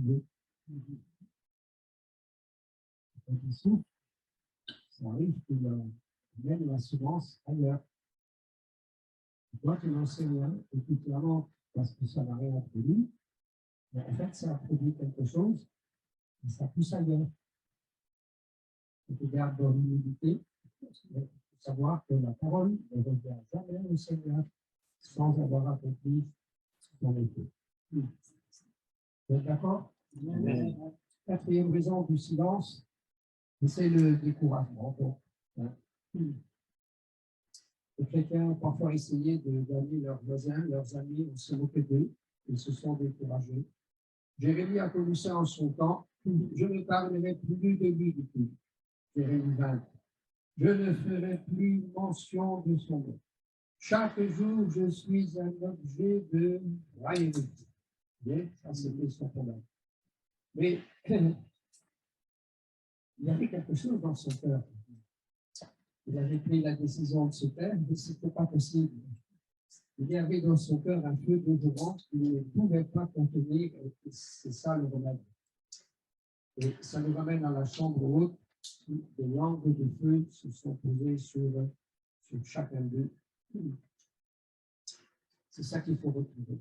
quand il souffle, ça arrive qu'il mène l'assurance ailleurs. Toi, tu n'en sais rien, et puis clairement, parce que ça n'a rien produit, mais en fait, ça a produit quelque chose, et ça pousse ailleurs. Et tu gardes dans l'humilité, il faut savoir que la parole ne revient jamais au Seigneur sans avoir accompli son effet. Vous êtes d'accord? Quatrième raison du silence, c'est le découragement. Donc, les chrétiens ont parfois essayé de gagner leurs voisins, leurs amis, on se moquait d'eux, ils se sont découragés. Jérémie a connu ça en son temps. Je ne parlerai plus de lui, dit-il. Jérémie 20. Je ne ferai plus mention de son nom. Chaque jour, je suis un objet de raillerie. Bien, ça c'était son problème. Mais il y avait quelque chose dans son cœur. Il avait pris la décision de se taire, mais ce n'était pas possible. Il y avait dans son cœur un feu dévorant qu'il ne pouvait pas contenir, et c'est ça le remède. Et ça nous ramène à la chambre haute, où des langues de feu se sont posées sur chacun d'eux. C'est ça qu'il faut retrouver.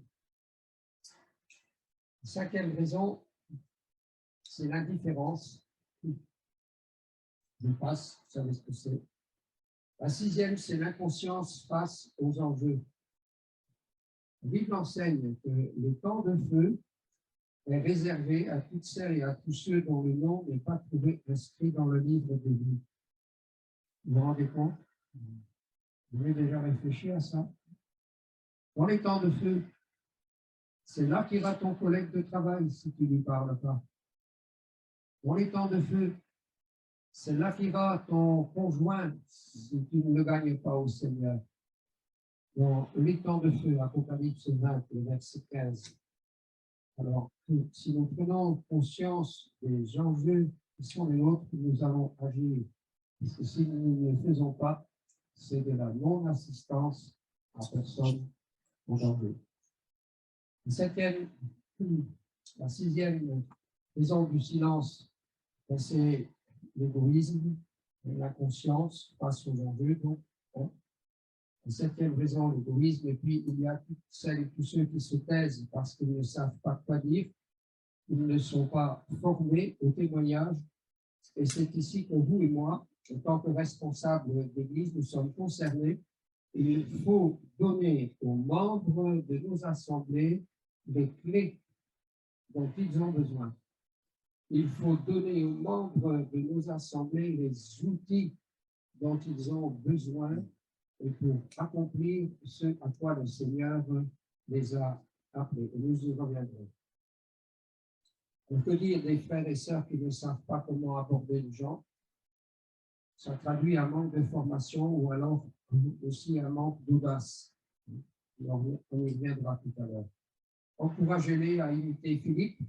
La cinquième raison, c'est l'indifférence. Je passe, vous savez ce que c'est. La sixième, c'est l'inconscience face aux enjeux. La Bible enseigne que le temps de feu est réservé à toutes celles et à tous ceux dont le nom n'est pas trouvé inscrit dans le livre de vie. Vous vous rendez compte? Vous avez déjà réfléchi à ça? Dans les temps de feu, c'est là qu'ira ton collègue de travail si tu ne lui parles pas. Dans les temps de feu, c'est là qu'ira ton conjoint si tu ne le gagnes pas au Seigneur. Dans les temps de feu, Apocalypse 20, le verset 15. Alors, si nous prenons conscience des enjeux qui sont les nôtres, nous allons agir. Parce que si nous ne le faisons pas, c'est de la non-assistance à personne en danger. La sixième raison du silence, c'est l'égoïsme, l'inconscience face aux enjeux. Donc, la septième raison, l'égoïsme, et puis il y a toutes celles et tous ceux qui se taisent parce qu'ils ne savent pas quoi dire, ils ne sont pas formés au témoignage, et c'est ici que vous et moi, en tant que responsables d'Église, nous sommes concernés. Il faut donner aux membres de nos assemblées les clés dont ils ont besoin. Il faut donner aux membres de nos assemblées les outils dont ils ont besoin pour accomplir ce à quoi le Seigneur les a appelés. Et nous y reviendrons. On peut dire des frères et sœurs qui ne savent pas comment aborder les gens. Ça traduit un manque de formation ou alors aussi un manque d'audace. On y reviendra tout à l'heure. Encouragez-les à imiter Philippe,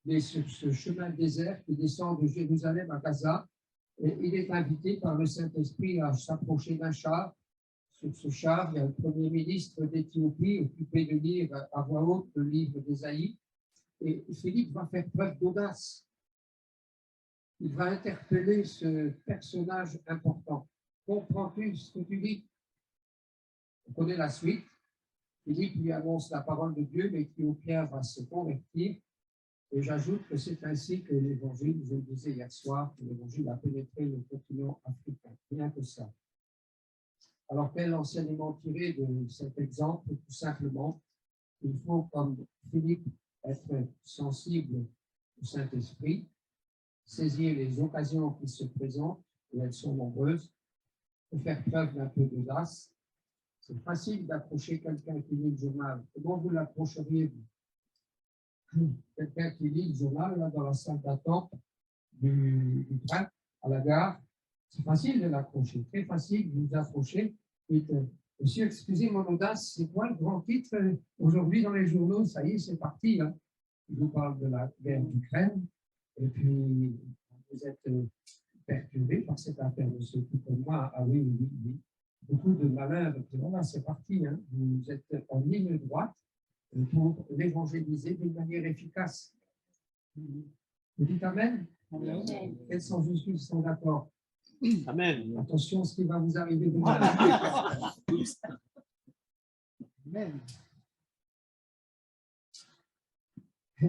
mais sur ce chemin désert qui descend de Jérusalem à Gaza, et il est invité par le Saint-Esprit à s'approcher d'un char. Sur ce char, il y a le premier ministre d'Éthiopie occupé de lire à voix haute le livre d'Ésaïe. Et Philippe va faire preuve d'audace. Il va interpeller ce personnage important. Comprends-tu ce que tu dis? On connaît la suite. Philippe lui annonce la parole de Dieu, l'Éthiopien va se convertir. Et j'ajoute que c'est ainsi que l'Évangile, je le disais hier soir, que l'Évangile a pénétré le continent africain. Rien que ça. Alors, quel enseignement tirer de cet exemple? Tout simplement, il faut, comme Philippe, être sensible au Saint-Esprit, saisir les occasions qui se présentent, et elles sont nombreuses, pour faire preuve d'un peu d'audace. C'est facile d'approcher quelqu'un qui lit le journal. Comment vous l'approcheriez-vous? Quelqu'un qui lit le journal là, dans la salle d'attente du train à la gare, c'est facile de l'approcher, très facile de vous approcher. Dites, monsieur, excusez mon audace, c'est quoi le grand titre aujourd'hui dans les journaux? Ça y est, c'est parti. Hein. Je vous parle de la guerre d'Ukraine, et puis vous êtes perturbé par cette affaire, monsieur, tout comme moi. Ah oui, oui, oui. Beaucoup de malheurs, et puis voilà, c'est parti. Hein. Vous êtes en ligne droite pour l'évangéliser d'une manière efficace. Vous dites Amen? Amen. Quels sont ceux qui sont d'accord? Amen. Attention à ce qui va vous arriver demain. Amen.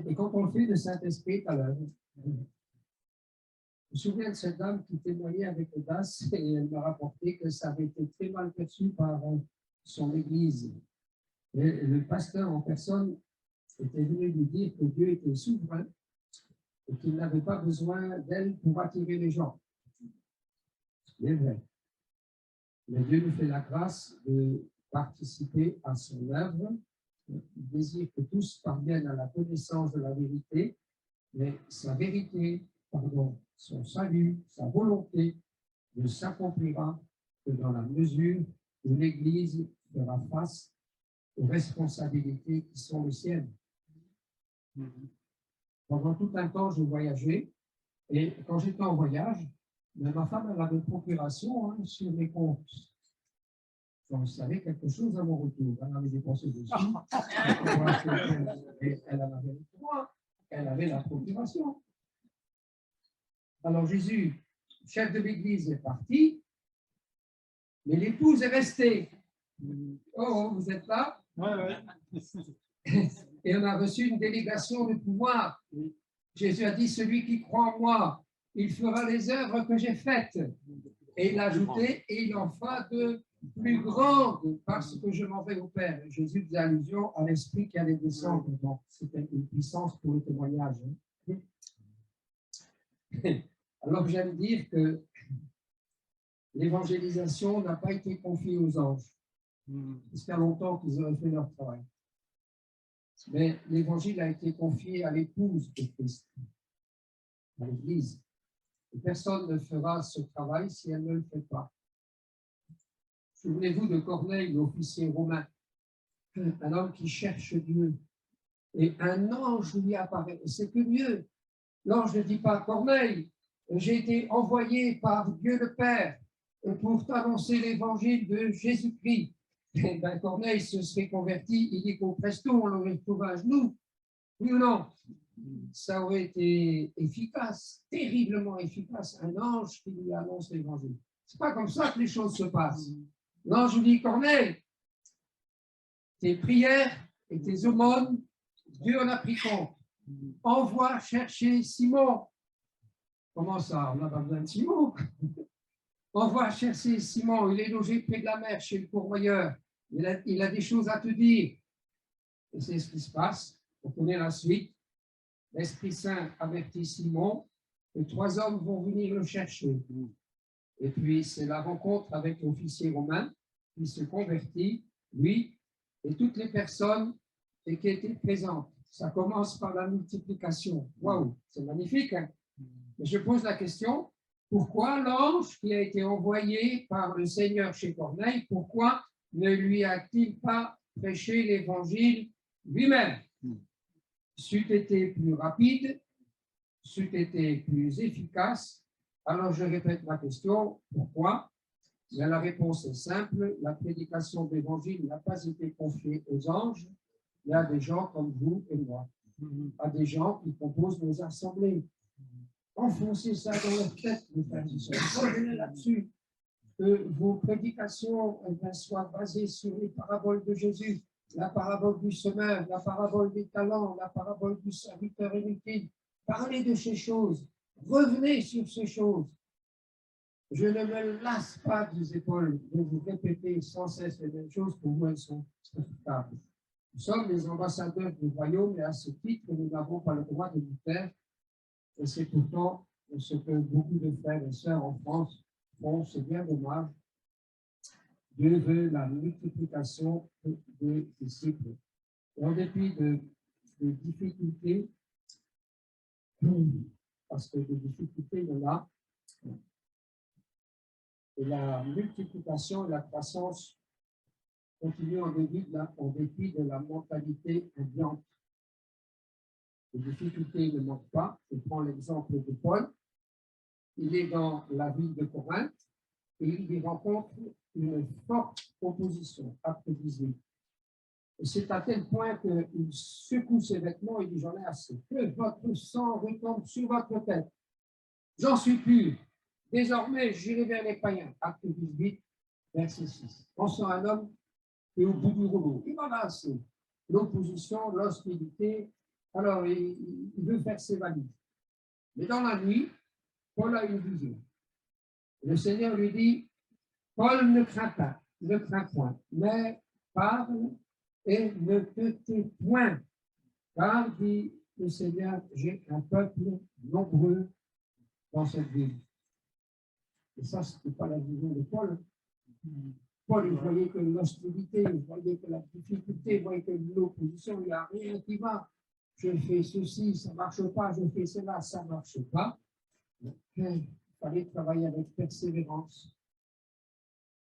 Et quand on le fait, le Saint-Esprit est à l'œuvre. Je me souviens de cette dame qui témoignait avec audace et elle m'a rapporté que ça avait été très mal perçu par son église. Et le pasteur en personne était venu lui dire que Dieu était souverain et qu'il n'avait pas besoin d'elle pour attirer les gens. C'est vrai. Mais Dieu nous fait la grâce de participer à son œuvre. Il désire que tous parviennent à la connaissance de la vérité, mais sa vérité, son salut, sa volonté ne s'accomplira que dans la mesure où l'Église fera face aux responsabilités qui sont les siennes. Pendant tout un temps, je voyageais, et quand j'étais en voyage, ma femme elle avait une procuration sur mes comptes. j'en savais quelque chose à mon retour. Elle avait dépensé dessus. Elle en avait le droit. Elle avait la procuration. Alors Jésus, chef de l'Église, est parti, mais l'épouse est restée. Oh, vous êtes là? Ouais. Et on a reçu une délégation de pouvoir. Jésus a dit, celui qui croit en moi, il fera les œuvres que j'ai faites. Et il a ajouté, et il en fera de plus grandes parce que je m'en vais au Père. Et Jésus faisait allusion à l'Esprit qui allait descendre. Donc, c'était une puissance pour le témoignage. Alors, j'aime dire que l'évangélisation n'a pas été confiée aux anges. Il y a longtemps qu'ils auraient fait leur travail. Mais l'évangile a été confié à l'épouse de Christ, à l'Église. Et personne ne fera ce travail si elle ne le fait pas. Souvenez-vous de Corneille, l'officier romain, un homme qui cherche Dieu. Et un ange lui apparaît. C'est curieux. L'ange ne dit pas, Corneille, j'ai été envoyé par Dieu le Père pour t'annoncer l'évangile de Jésus-Christ. Et ben, Corneille se serait converti, il dit qu'au presto, on l'aurait trouvé à genoux. Oui ou non? Ça aurait été efficace, terriblement efficace, un ange qui lui annonce l'évangile. C'est pas comme ça que les choses se passent. L'ange lui dit, Corneille, tes prières et tes aumônes, Dieu en a pris compte. Envoie chercher Simon. Comment ça? On n'a pas besoin de Simon. Envoie chercher Simon, il est logé près de la mer chez le pourvoyeur. Il a des choses à te dire. Et c'est ce qui se passe. On connaît la suite. L'Esprit Saint avertit Simon que 3 hommes vont venir le chercher. Et puis, c'est la rencontre avec l'officier romain qui se convertit, lui, et toutes les personnes qui étaient présentes. Ça commence par la multiplication. Waouh, c'est magnifique. Hein? Mais je pose la question, pourquoi l'ange qui a été envoyé par le Seigneur chez Corneille, pourquoi ne lui a-t-il pas prêché l'évangile lui-même? C'eût été plus rapide, c'eût été plus efficace. Alors je répète ma question, pourquoi? Mais la réponse est simple, la prédication de l'évangile n'a pas été confiée aux anges, mais à des gens comme vous et moi, à des gens qui composent nos assemblées. Enfoncez ça dans leur tête, mes frères et sœurs. Revenez là-dessus. Que vos prédications soient basées sur les paraboles de Jésus, la parabole du semeur, la parabole des talents, la parabole du serviteur inutile. Parlez de ces choses. Revenez sur ces choses. Je ne me lasse pas, disait Paul, de vous répéter sans cesse les mêmes choses. Pour vous, elles sont acceptables. Nous sommes les ambassadeurs du royaume et à ce titre, nous n'avons pas le droit de vous faire. Et c'est pourtant ce que beaucoup de frères et sœurs en France font. C'est bien dommage. Dieu veut la multiplication des disciples. Et en dépit de difficultés, parce que des difficultés, il y en a, et la multiplication et la croissance continuent en dépit de la mentalité ambiante. Les difficultés ne manquent pas. Je prends l'exemple de Paul. Il est dans la ville de Corinthe et il y rencontre une forte opposition, acte 18. Et c'est à tel point qu'il secoue ses vêtements et dit, j'en ai assez. Que votre sang retombe sur votre tête. J'en suis pur. Désormais, j'irai vers les païens. Acte 18, verset 6. On sent un homme qui est au bout du rouleau. Il en a assez. L'opposition, l'hostilité. Alors, il veut faire ses valises. Mais dans la nuit, Paul a une vision. Le Seigneur lui dit, Paul, ne crains pas, ne crains point, mais parle et ne te tais point. Car, dit le Seigneur, j'ai un peuple nombreux dans cette ville. Et ça, ce n'était pas la vision de Paul. Paul, il voyait que l'hostilité, il voyait que la difficulté, il voyait que l'opposition, il n'y a rien qui va. Je fais ceci, ça ne marche pas, je fais cela, ça ne marche pas. Il fallait travailler avec persévérance,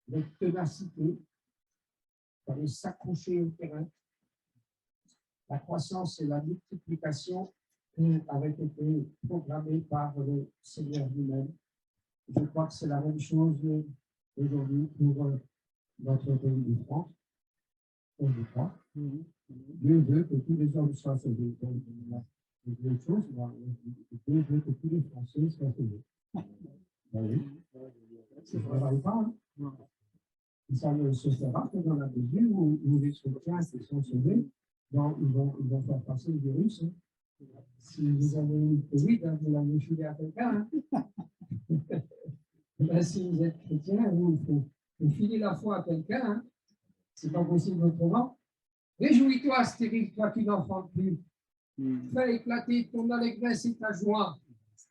avec ténacité, il fallait s'accrocher au terrain. La croissance et la multiplication avaient été programmées par le Seigneur lui-même. Je crois que c'est la même chose aujourd'hui pour notre pays de France, je crois. Dieu veut que tous les hommes soient sauvés. Dieu veut que tous les Français soient sauvés. Ben oui. C'est vrai pas, hein? Ça ne se fera que dans la mesure où les chrétiens qui sont sauvés, donc ils vont faire passer le virus. Hein. Si vous avez eu le Covid, hein, vous l'avez filé à quelqu'un. Hein. Ben, si vous êtes chrétien, il faut filer la foi à quelqu'un. Hein. C'est pas possible autrement. Réjouis-toi, stérile, toi qui n'enfantes plus. Fais éclater ton allégresse et ta joie.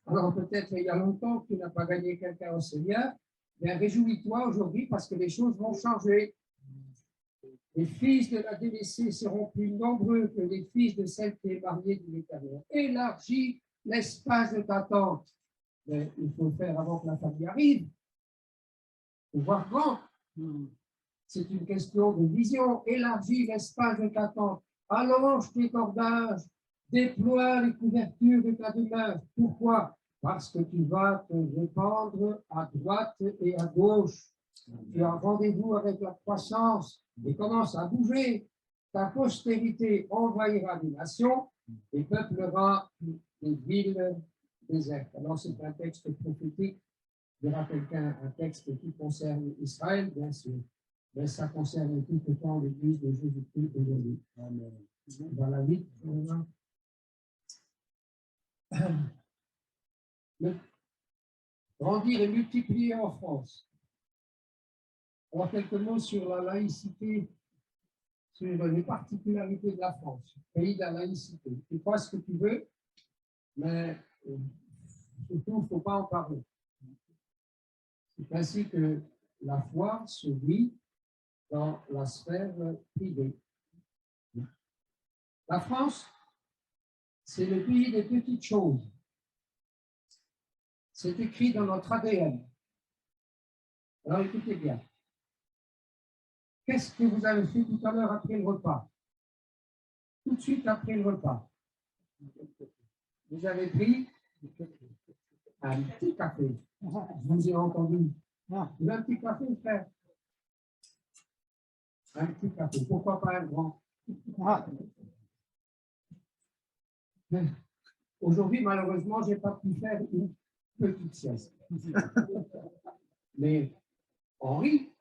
Alors peut-être il y a longtemps que tu n'as pas gagné quelqu'un au Seigneur, mais réjouis-toi aujourd'hui parce que les choses vont changer. Les fils de la délaissée seront plus nombreux que les fils de celle qui est mariée de l'Éternel. Élargis l'espace de ta tente. Mais il faut le faire avant que la famille arrive. Il faut voir grand. C'est une question de vision. Élargis l'espace de ta tente. Allonge tes cordages. Déploie les couvertures de ta demeure. Pourquoi? Parce que tu vas te répandre à droite et à gauche. Tu as rendez-vous avec la croissance et commence à bouger. Ta postérité envahira des nations et peuplera des villes désertes. Alors, c'est un texte prophétique. Je rappelle qu'un texte qui concerne Israël, bien sûr, mais ça concerne tout le temps l'Église de Jésus-Christ aujourd'hui. Dans la vie, grandir et multiplier en France. Alors, quelques mots sur la laïcité, sur les particularités de la France, pays de la laïcité. Tu crois ce que tu veux, mais surtout, il ne faut pas en parler. C'est ainsi que la foi se vit dans la sphère privée. La France, c'est le pays des petites choses. C'est écrit dans notre ADN. Alors écoutez bien. Qu'est-ce que vous avez fait tout à l'heure après le repas? Tout de suite après le repas. Vous avez pris un petit café. Je vous ai entendu. Vous avez un petit café, frère? Un petit café. Pourquoi pas un grand? Aujourd'hui, malheureusement, je n'ai pas pu faire une petite sieste. Mais Henri,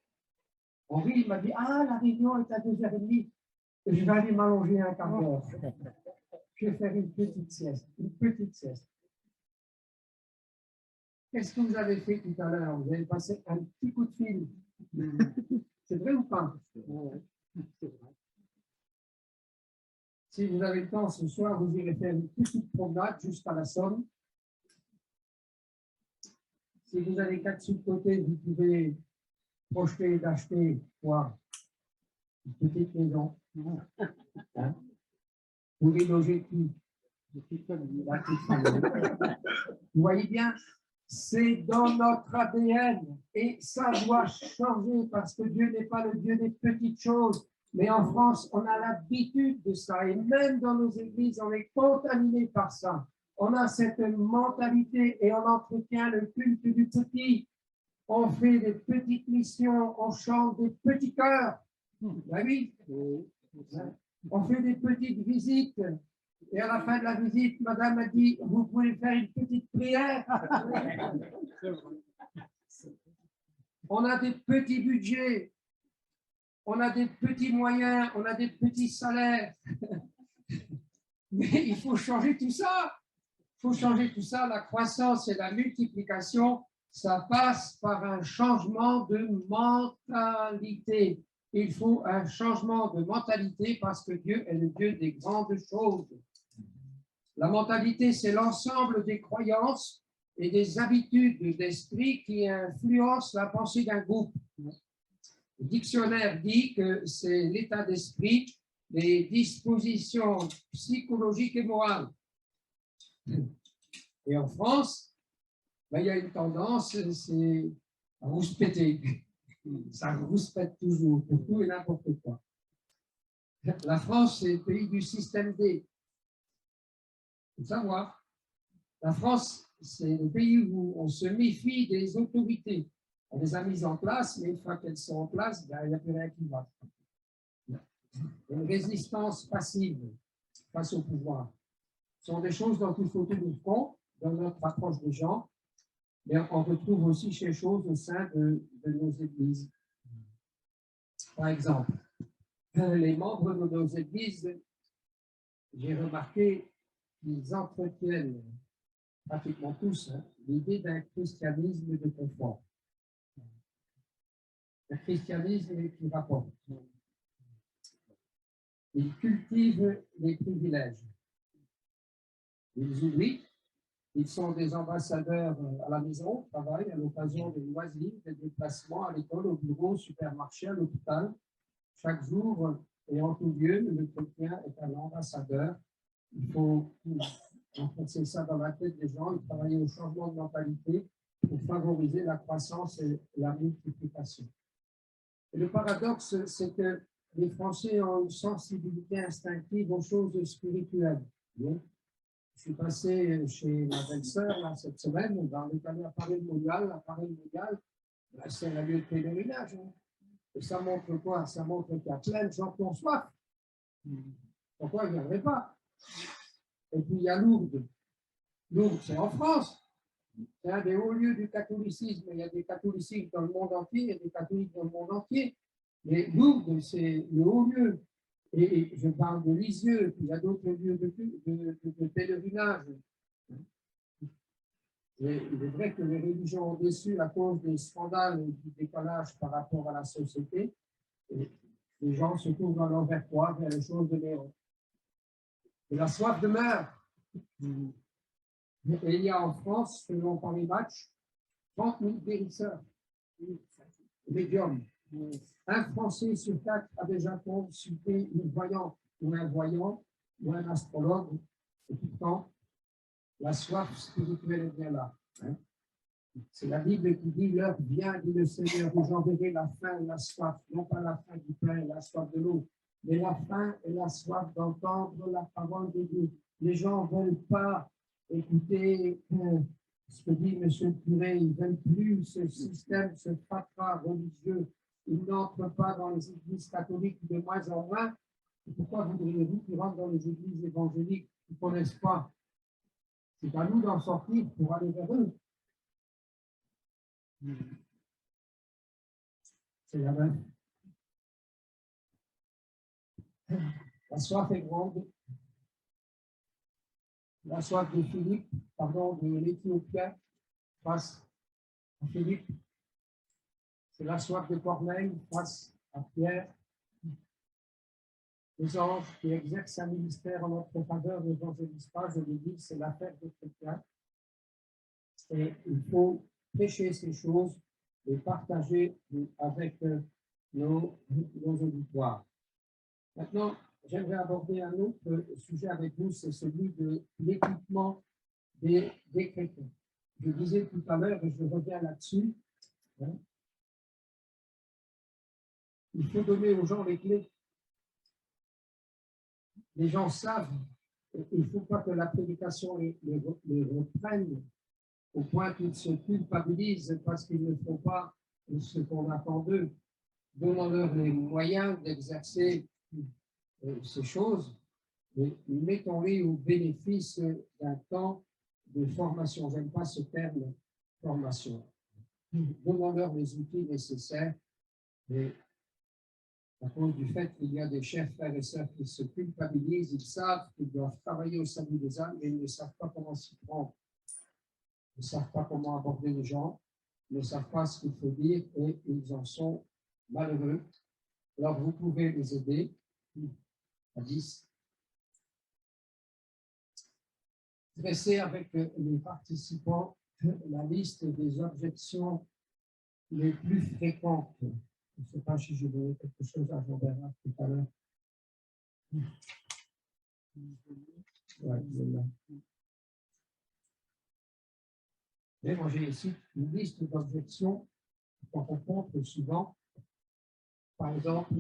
il m'a dit, ah, la réunion est à 2h30. Je vais aller m'allonger un quart d'heure. Je vais faire une petite sieste. Qu'est-ce que vous avez fait tout à l'heure? Vous avez passé un petit coup de fil. C'est vrai ou pas? C'est vrai. Si vous avez le temps ce soir, vous irez faire une petite promenade jusqu'à la Somme. Si vous avez 4 sous de côté, vous pouvez projeter d'acheter quoi? Une petite maison. Hein? Vous les logez qui? Vous voyez bien, c'est dans notre ADN et ça doit changer parce que Dieu n'est pas le Dieu des petites choses. Mais en France, on a l'habitude de ça et même dans nos églises, on est contaminé par ça. On a cette mentalité et on entretient le culte du petit. On fait des petites missions, on chante des petits chœurs. Ben oui. On fait des petites visites. Et à la fin de la visite, madame a dit, vous pouvez faire une petite prière. On a des petits budgets. On a des petits moyens, on a des petits salaires. Mais il faut changer tout ça. Il faut changer tout ça. La croissance et la multiplication, ça passe par un changement de mentalité. Il faut un changement de mentalité parce que Dieu est le Dieu des grandes choses. La mentalité, c'est l'ensemble des croyances et des habitudes d'esprit qui influencent la pensée d'un groupe. Le dictionnaire dit que c'est l'état d'esprit, les dispositions psychologiques et morales. Et en France, ben, il y a une tendance, c'est à rouspéter. Ça rouspète toujours, pour tout et n'importe quoi. La France, c'est le pays du système D. Il faut savoir. La France, c'est le pays où on se méfie des autorités. On les a mises en place, mais une fois qu'elles sont en place, ben, il n'y a plus rien qui va. Une résistance passive face au pouvoir. Ce sont des choses dont il faut tenir compte dans notre approche des gens, mais on retrouve aussi ces choses au sein de nos églises. Par exemple, les membres de nos églises, j'ai remarqué qu'ils entretiennent pratiquement tous l'idée d'un christianisme de confort. Un christianisme qui rapporte. Ils cultivent les privilèges. Ils oublient. Ils sont des ambassadeurs à la maison, au travail, à l'occasion des loisirs, des déplacements à l'école, au bureau, au supermarché, à l'hôpital. Chaque jour et en tout lieu, le chrétien est un ambassadeur. Il faut renforcer ça dans la tête des gens et travailler au changement de mentalité pour favoriser la croissance et la multiplication. Et le paradoxe, c'est que les Français ont une sensibilité instinctive aux choses spirituelles. Je suis passé chez ma belle-sœur cette semaine, on est allé à Paris-Mondial. C'est un lieu de pèlerinage. Et ça montre quoi? Ça montre qu'il y a plein de gens qui ont soif. Pourquoi ils ne viendraient pas? Et puis il y a Lourdes. Lourdes, c'est en France. C'est un des hauts lieux du catholicisme. Il y a des catholicismes dans le monde entier, il y a des catholiques dans le monde entier. Mais Lourdes, c'est le haut lieu. Et je parle de Lisieux, puis il y a d'autres lieux de pèlerinage. Et il est vrai que les religions ont déçu à cause des scandales et du décalage par rapport à la société. Et les gens se tournent dans l'envers quoi, vers les choses de l'héros. Et la soif demeure. Et il y a en France, selon Paris Match, 30 000 guérisseurs, médiums. Un Français sur 4 a déjà consulté une voyante ou un voyant ou un astrologue. Et pourtant, la soif spirituelle est bien là. C'est la Bible qui dit: l'heure vient, dit le Seigneur, où j'enverrai la faim et la soif, non pas la faim du pain et la soif de l'eau, mais la faim et la soif d'entendre la parole de Dieu. Les gens ne veulent pas écouter ce que dit M. le curé, ils ne veulent plus ce système, ce fatras religieux. Ils n'entrent pas dans les églises catholiques de moins en moins. Et pourquoi voudriez-vous qu'ils rentrent dans les églises évangéliques qu'ils ne connaissent pas? C'est à nous d'en sortir pour aller vers eux. C'est la même. La soif est grande. La soif de Philippe, de l'Éthiopien face à Philippe. C'est la soif de Corneille face à Pierre. Les anges qui exercent un ministère en notre faveur n'évangélisent pas, je l'ai dit, c'est l'affaire des chrétiens. Et il faut prêcher ces choses et partager avec nos auditoires. Maintenant, j'aimerais aborder un autre sujet avec vous, c'est celui de l'équipement des chrétiens. Je disais tout à l'heure, et je reviens là-dessus, il faut donner aux gens les clés. Les gens savent, il ne faut pas que la prédication les reprenne au point qu'ils se culpabilisent parce qu'ils ne font pas ce qu'on attend d'eux. Donnons-leur les moyens d'exercer ces choses, mais mettons-les au bénéfice d'un temps de formation. Je n'aime pas ce terme formation. Donnons-leur les outils nécessaires, mais à cause du fait qu'il y a des chers frères et sœurs qui se culpabilisent, ils savent qu'ils doivent travailler au salut des âmes, mais ils ne savent pas comment s'y prendre. Ils ne savent pas comment aborder les gens, ils ne savent pas ce qu'il faut dire et ils en sont malheureux. Alors vous pouvez les aider à 10. Dressez avec les participants la liste des objections les plus fréquentes. Je ne sais pas si j'ai donné quelque chose à Jean Bernard tout à l'heure. Mais moi, j'ai ici une liste d'objections qu'on rencontre souvent. Par exemple,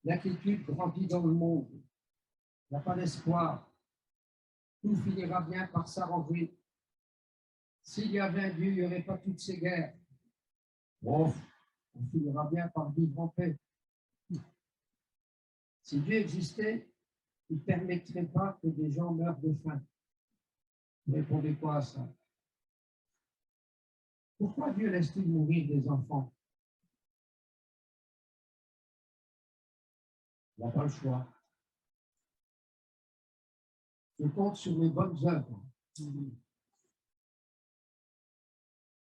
l'inquiétude grandit dans le monde. Il n'y a pas d'espoir. Tout finira bien par s'arranger. S'il y avait un Dieu, il n'y aurait pas toutes ces guerres. Bon, on finira bien par vivre en paix. Si Dieu existait, il ne permettrait pas que des gens meurent de faim. Vous répondez quoi à ça? Pourquoi Dieu laisse-t-il mourir des enfants? Il n'a pas le choix. Je compte sur les bonnes œuvres.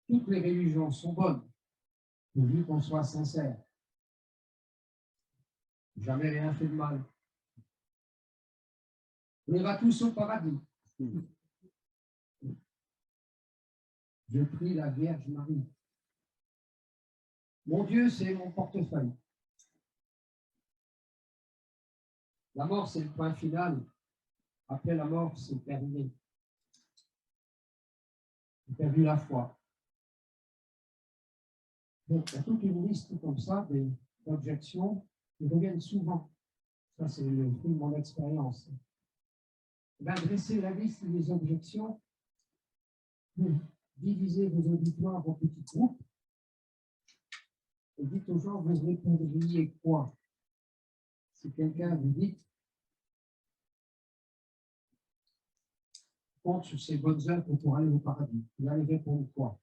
Toutes les religions sont bonnes, pourvu qu'on soit sincère. Jamais rien fait de mal. On ira tous au paradis. Je prie la Vierge Marie. Mon Dieu, c'est mon portefeuille. La mort, c'est le point final. Après la mort, c'est terminé. J'ai perdu la foi. Donc, il y a toute une liste comme ça d'objections qui reviennent souvent. Ça, c'est le fruit de mon expérience. Dresser la liste des objections, divisez vos auditoires en petits groupes et dites aux gens, vous répondriez quoi? Si quelqu'un vous dit, compte sur ses bonnes œuvres pour aller au paradis, vous allez répondre quoi?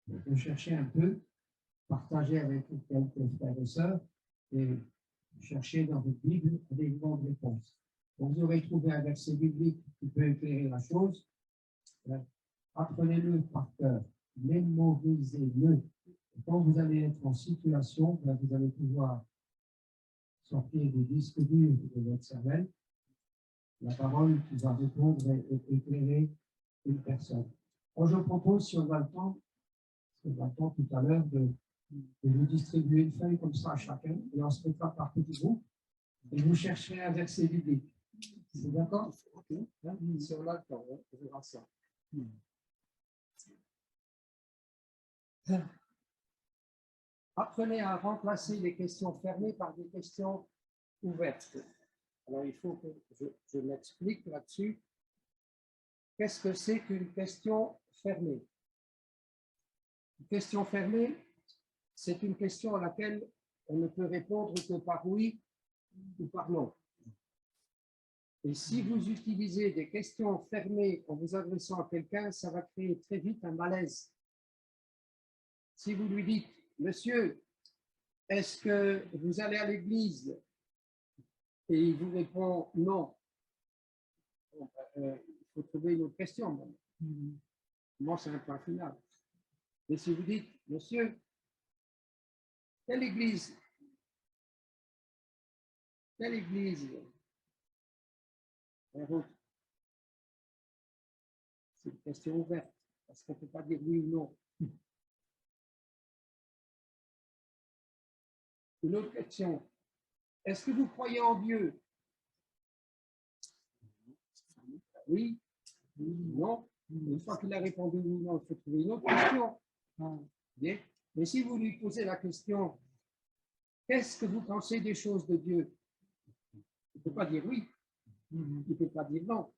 Donc, cherchez un peu, partagez avec quelques frères et sœurs et cherchez dans votre Bible des bonnes réponses. Donc, vous aurez trouvé un verset biblique qui peut éclairer la chose. Apprenez-le par cœur, mémorisez-le. Quand vous allez être en situation, vous allez pouvoir sortir des disques durs de votre cervelle, la parole qui va répondre et éclairer une personne. Moi, je propose, si on a le temps, tout à l'heure, de vous distribuer une feuille comme ça à chacun, et on se mettra par petits groupes, et vous chercherez un verset biblique. C'est d'accord? Okay. Si on a le temps, on verra ça. Apprenez à remplacer les questions fermées par des questions ouvertes. Alors, il faut que je m'explique là-dessus. Qu'est-ce que c'est qu'une question fermée? Une question fermée, c'est une question à laquelle on ne peut répondre que par oui ou par non. Et si vous utilisez des questions fermées en vous adressant à quelqu'un, ça va créer très vite un malaise. Si vous lui dites, monsieur, est-ce que vous allez à l'église? Et il vous répond non. Il faut trouver une autre question. Moi, c'est un point final. Et si vous dites, monsieur, quelle église? Quelle église? C'est une question ouverte, parce qu'on ne peut pas dire oui ou non. Une autre question. Est-ce que vous croyez en Dieu? Oui, non. Une fois qu'il a répondu oui, non, il faut trouver une autre question. Bien. Mais si vous lui posez la question, qu'est-ce que vous pensez des choses de Dieu? Il ne peut pas dire oui. Il ne peut pas dire non.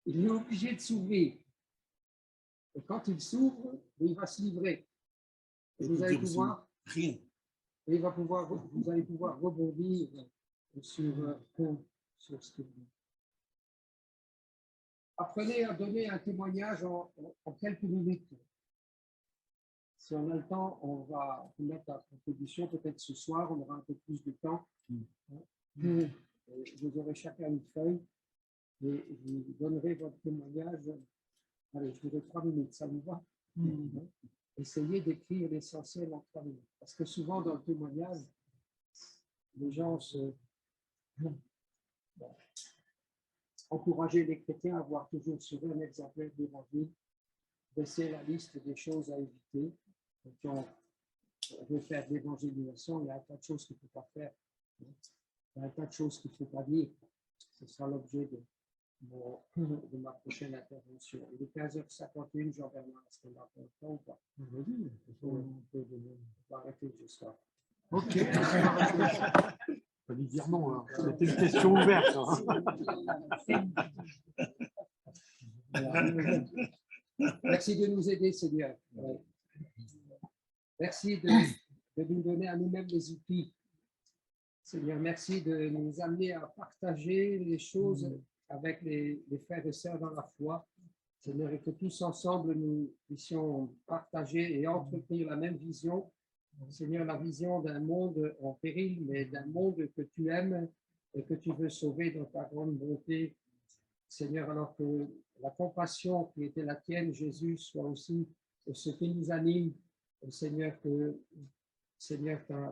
Il est obligé de s'ouvrir. Et quand il s'ouvre, il va se livrer. Et vous allez pouvoir rien. Et vous allez pouvoir rebondir sur ce que vous dites. Apprenez à donner un témoignage en quelques minutes. Si on a le temps, on va vous mettre à contribution. Peut-être ce soir, on aura un peu plus de temps. Vous aurez chacun une feuille et vous donnerez votre témoignage. Allez, je dirais 3 minutes, ça vous va? Essayez d'écrire l'essentiel en 3 minutes. Parce que souvent, dans le témoignage, les gens se... Encourager les chrétiens à avoir toujours sur eux un exemplaire d'évangile, baisser la liste des choses à éviter. Quand on veut faire de l'évangélisation, il y a un tas de choses qu'il ne faut pas faire. Il y a un tas de choses qu'il ne faut pas dire. Ce sera l'objet de ma prochaine intervention. Il est 15h51, Jean-Bernard, est-ce qu'on a le temps ou pas? On va arrêter ce soir. Ok. Pas lui dire non, hein. C'était une question ouverte. Merci de nous aider, Seigneur. Merci de nous donner à nous-mêmes les outils. Seigneur, merci de nous amener à partager les choses avec les frères et sœurs dans la foi. Seigneur, et que tous ensemble, nous puissions partager et entretenir la même vision. Seigneur, la vision d'un monde en péril, mais d'un monde que tu aimes et que tu veux sauver dans ta grande bonté. Seigneur, alors que la compassion qui était la tienne, Jésus, soit aussi ce qui nous anime. Seigneur, que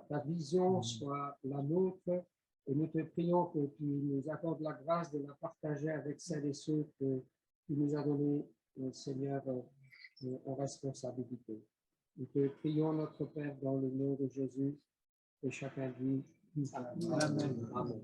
ta vision soit la nôtre. Et nous te prions que tu nous accordes la grâce de la partager avec celles et ceux que tu nous as donnés, Seigneur, en responsabilité. Nous te prions, notre Père, dans le nom de Jésus, et chacun dit Amen. Amen.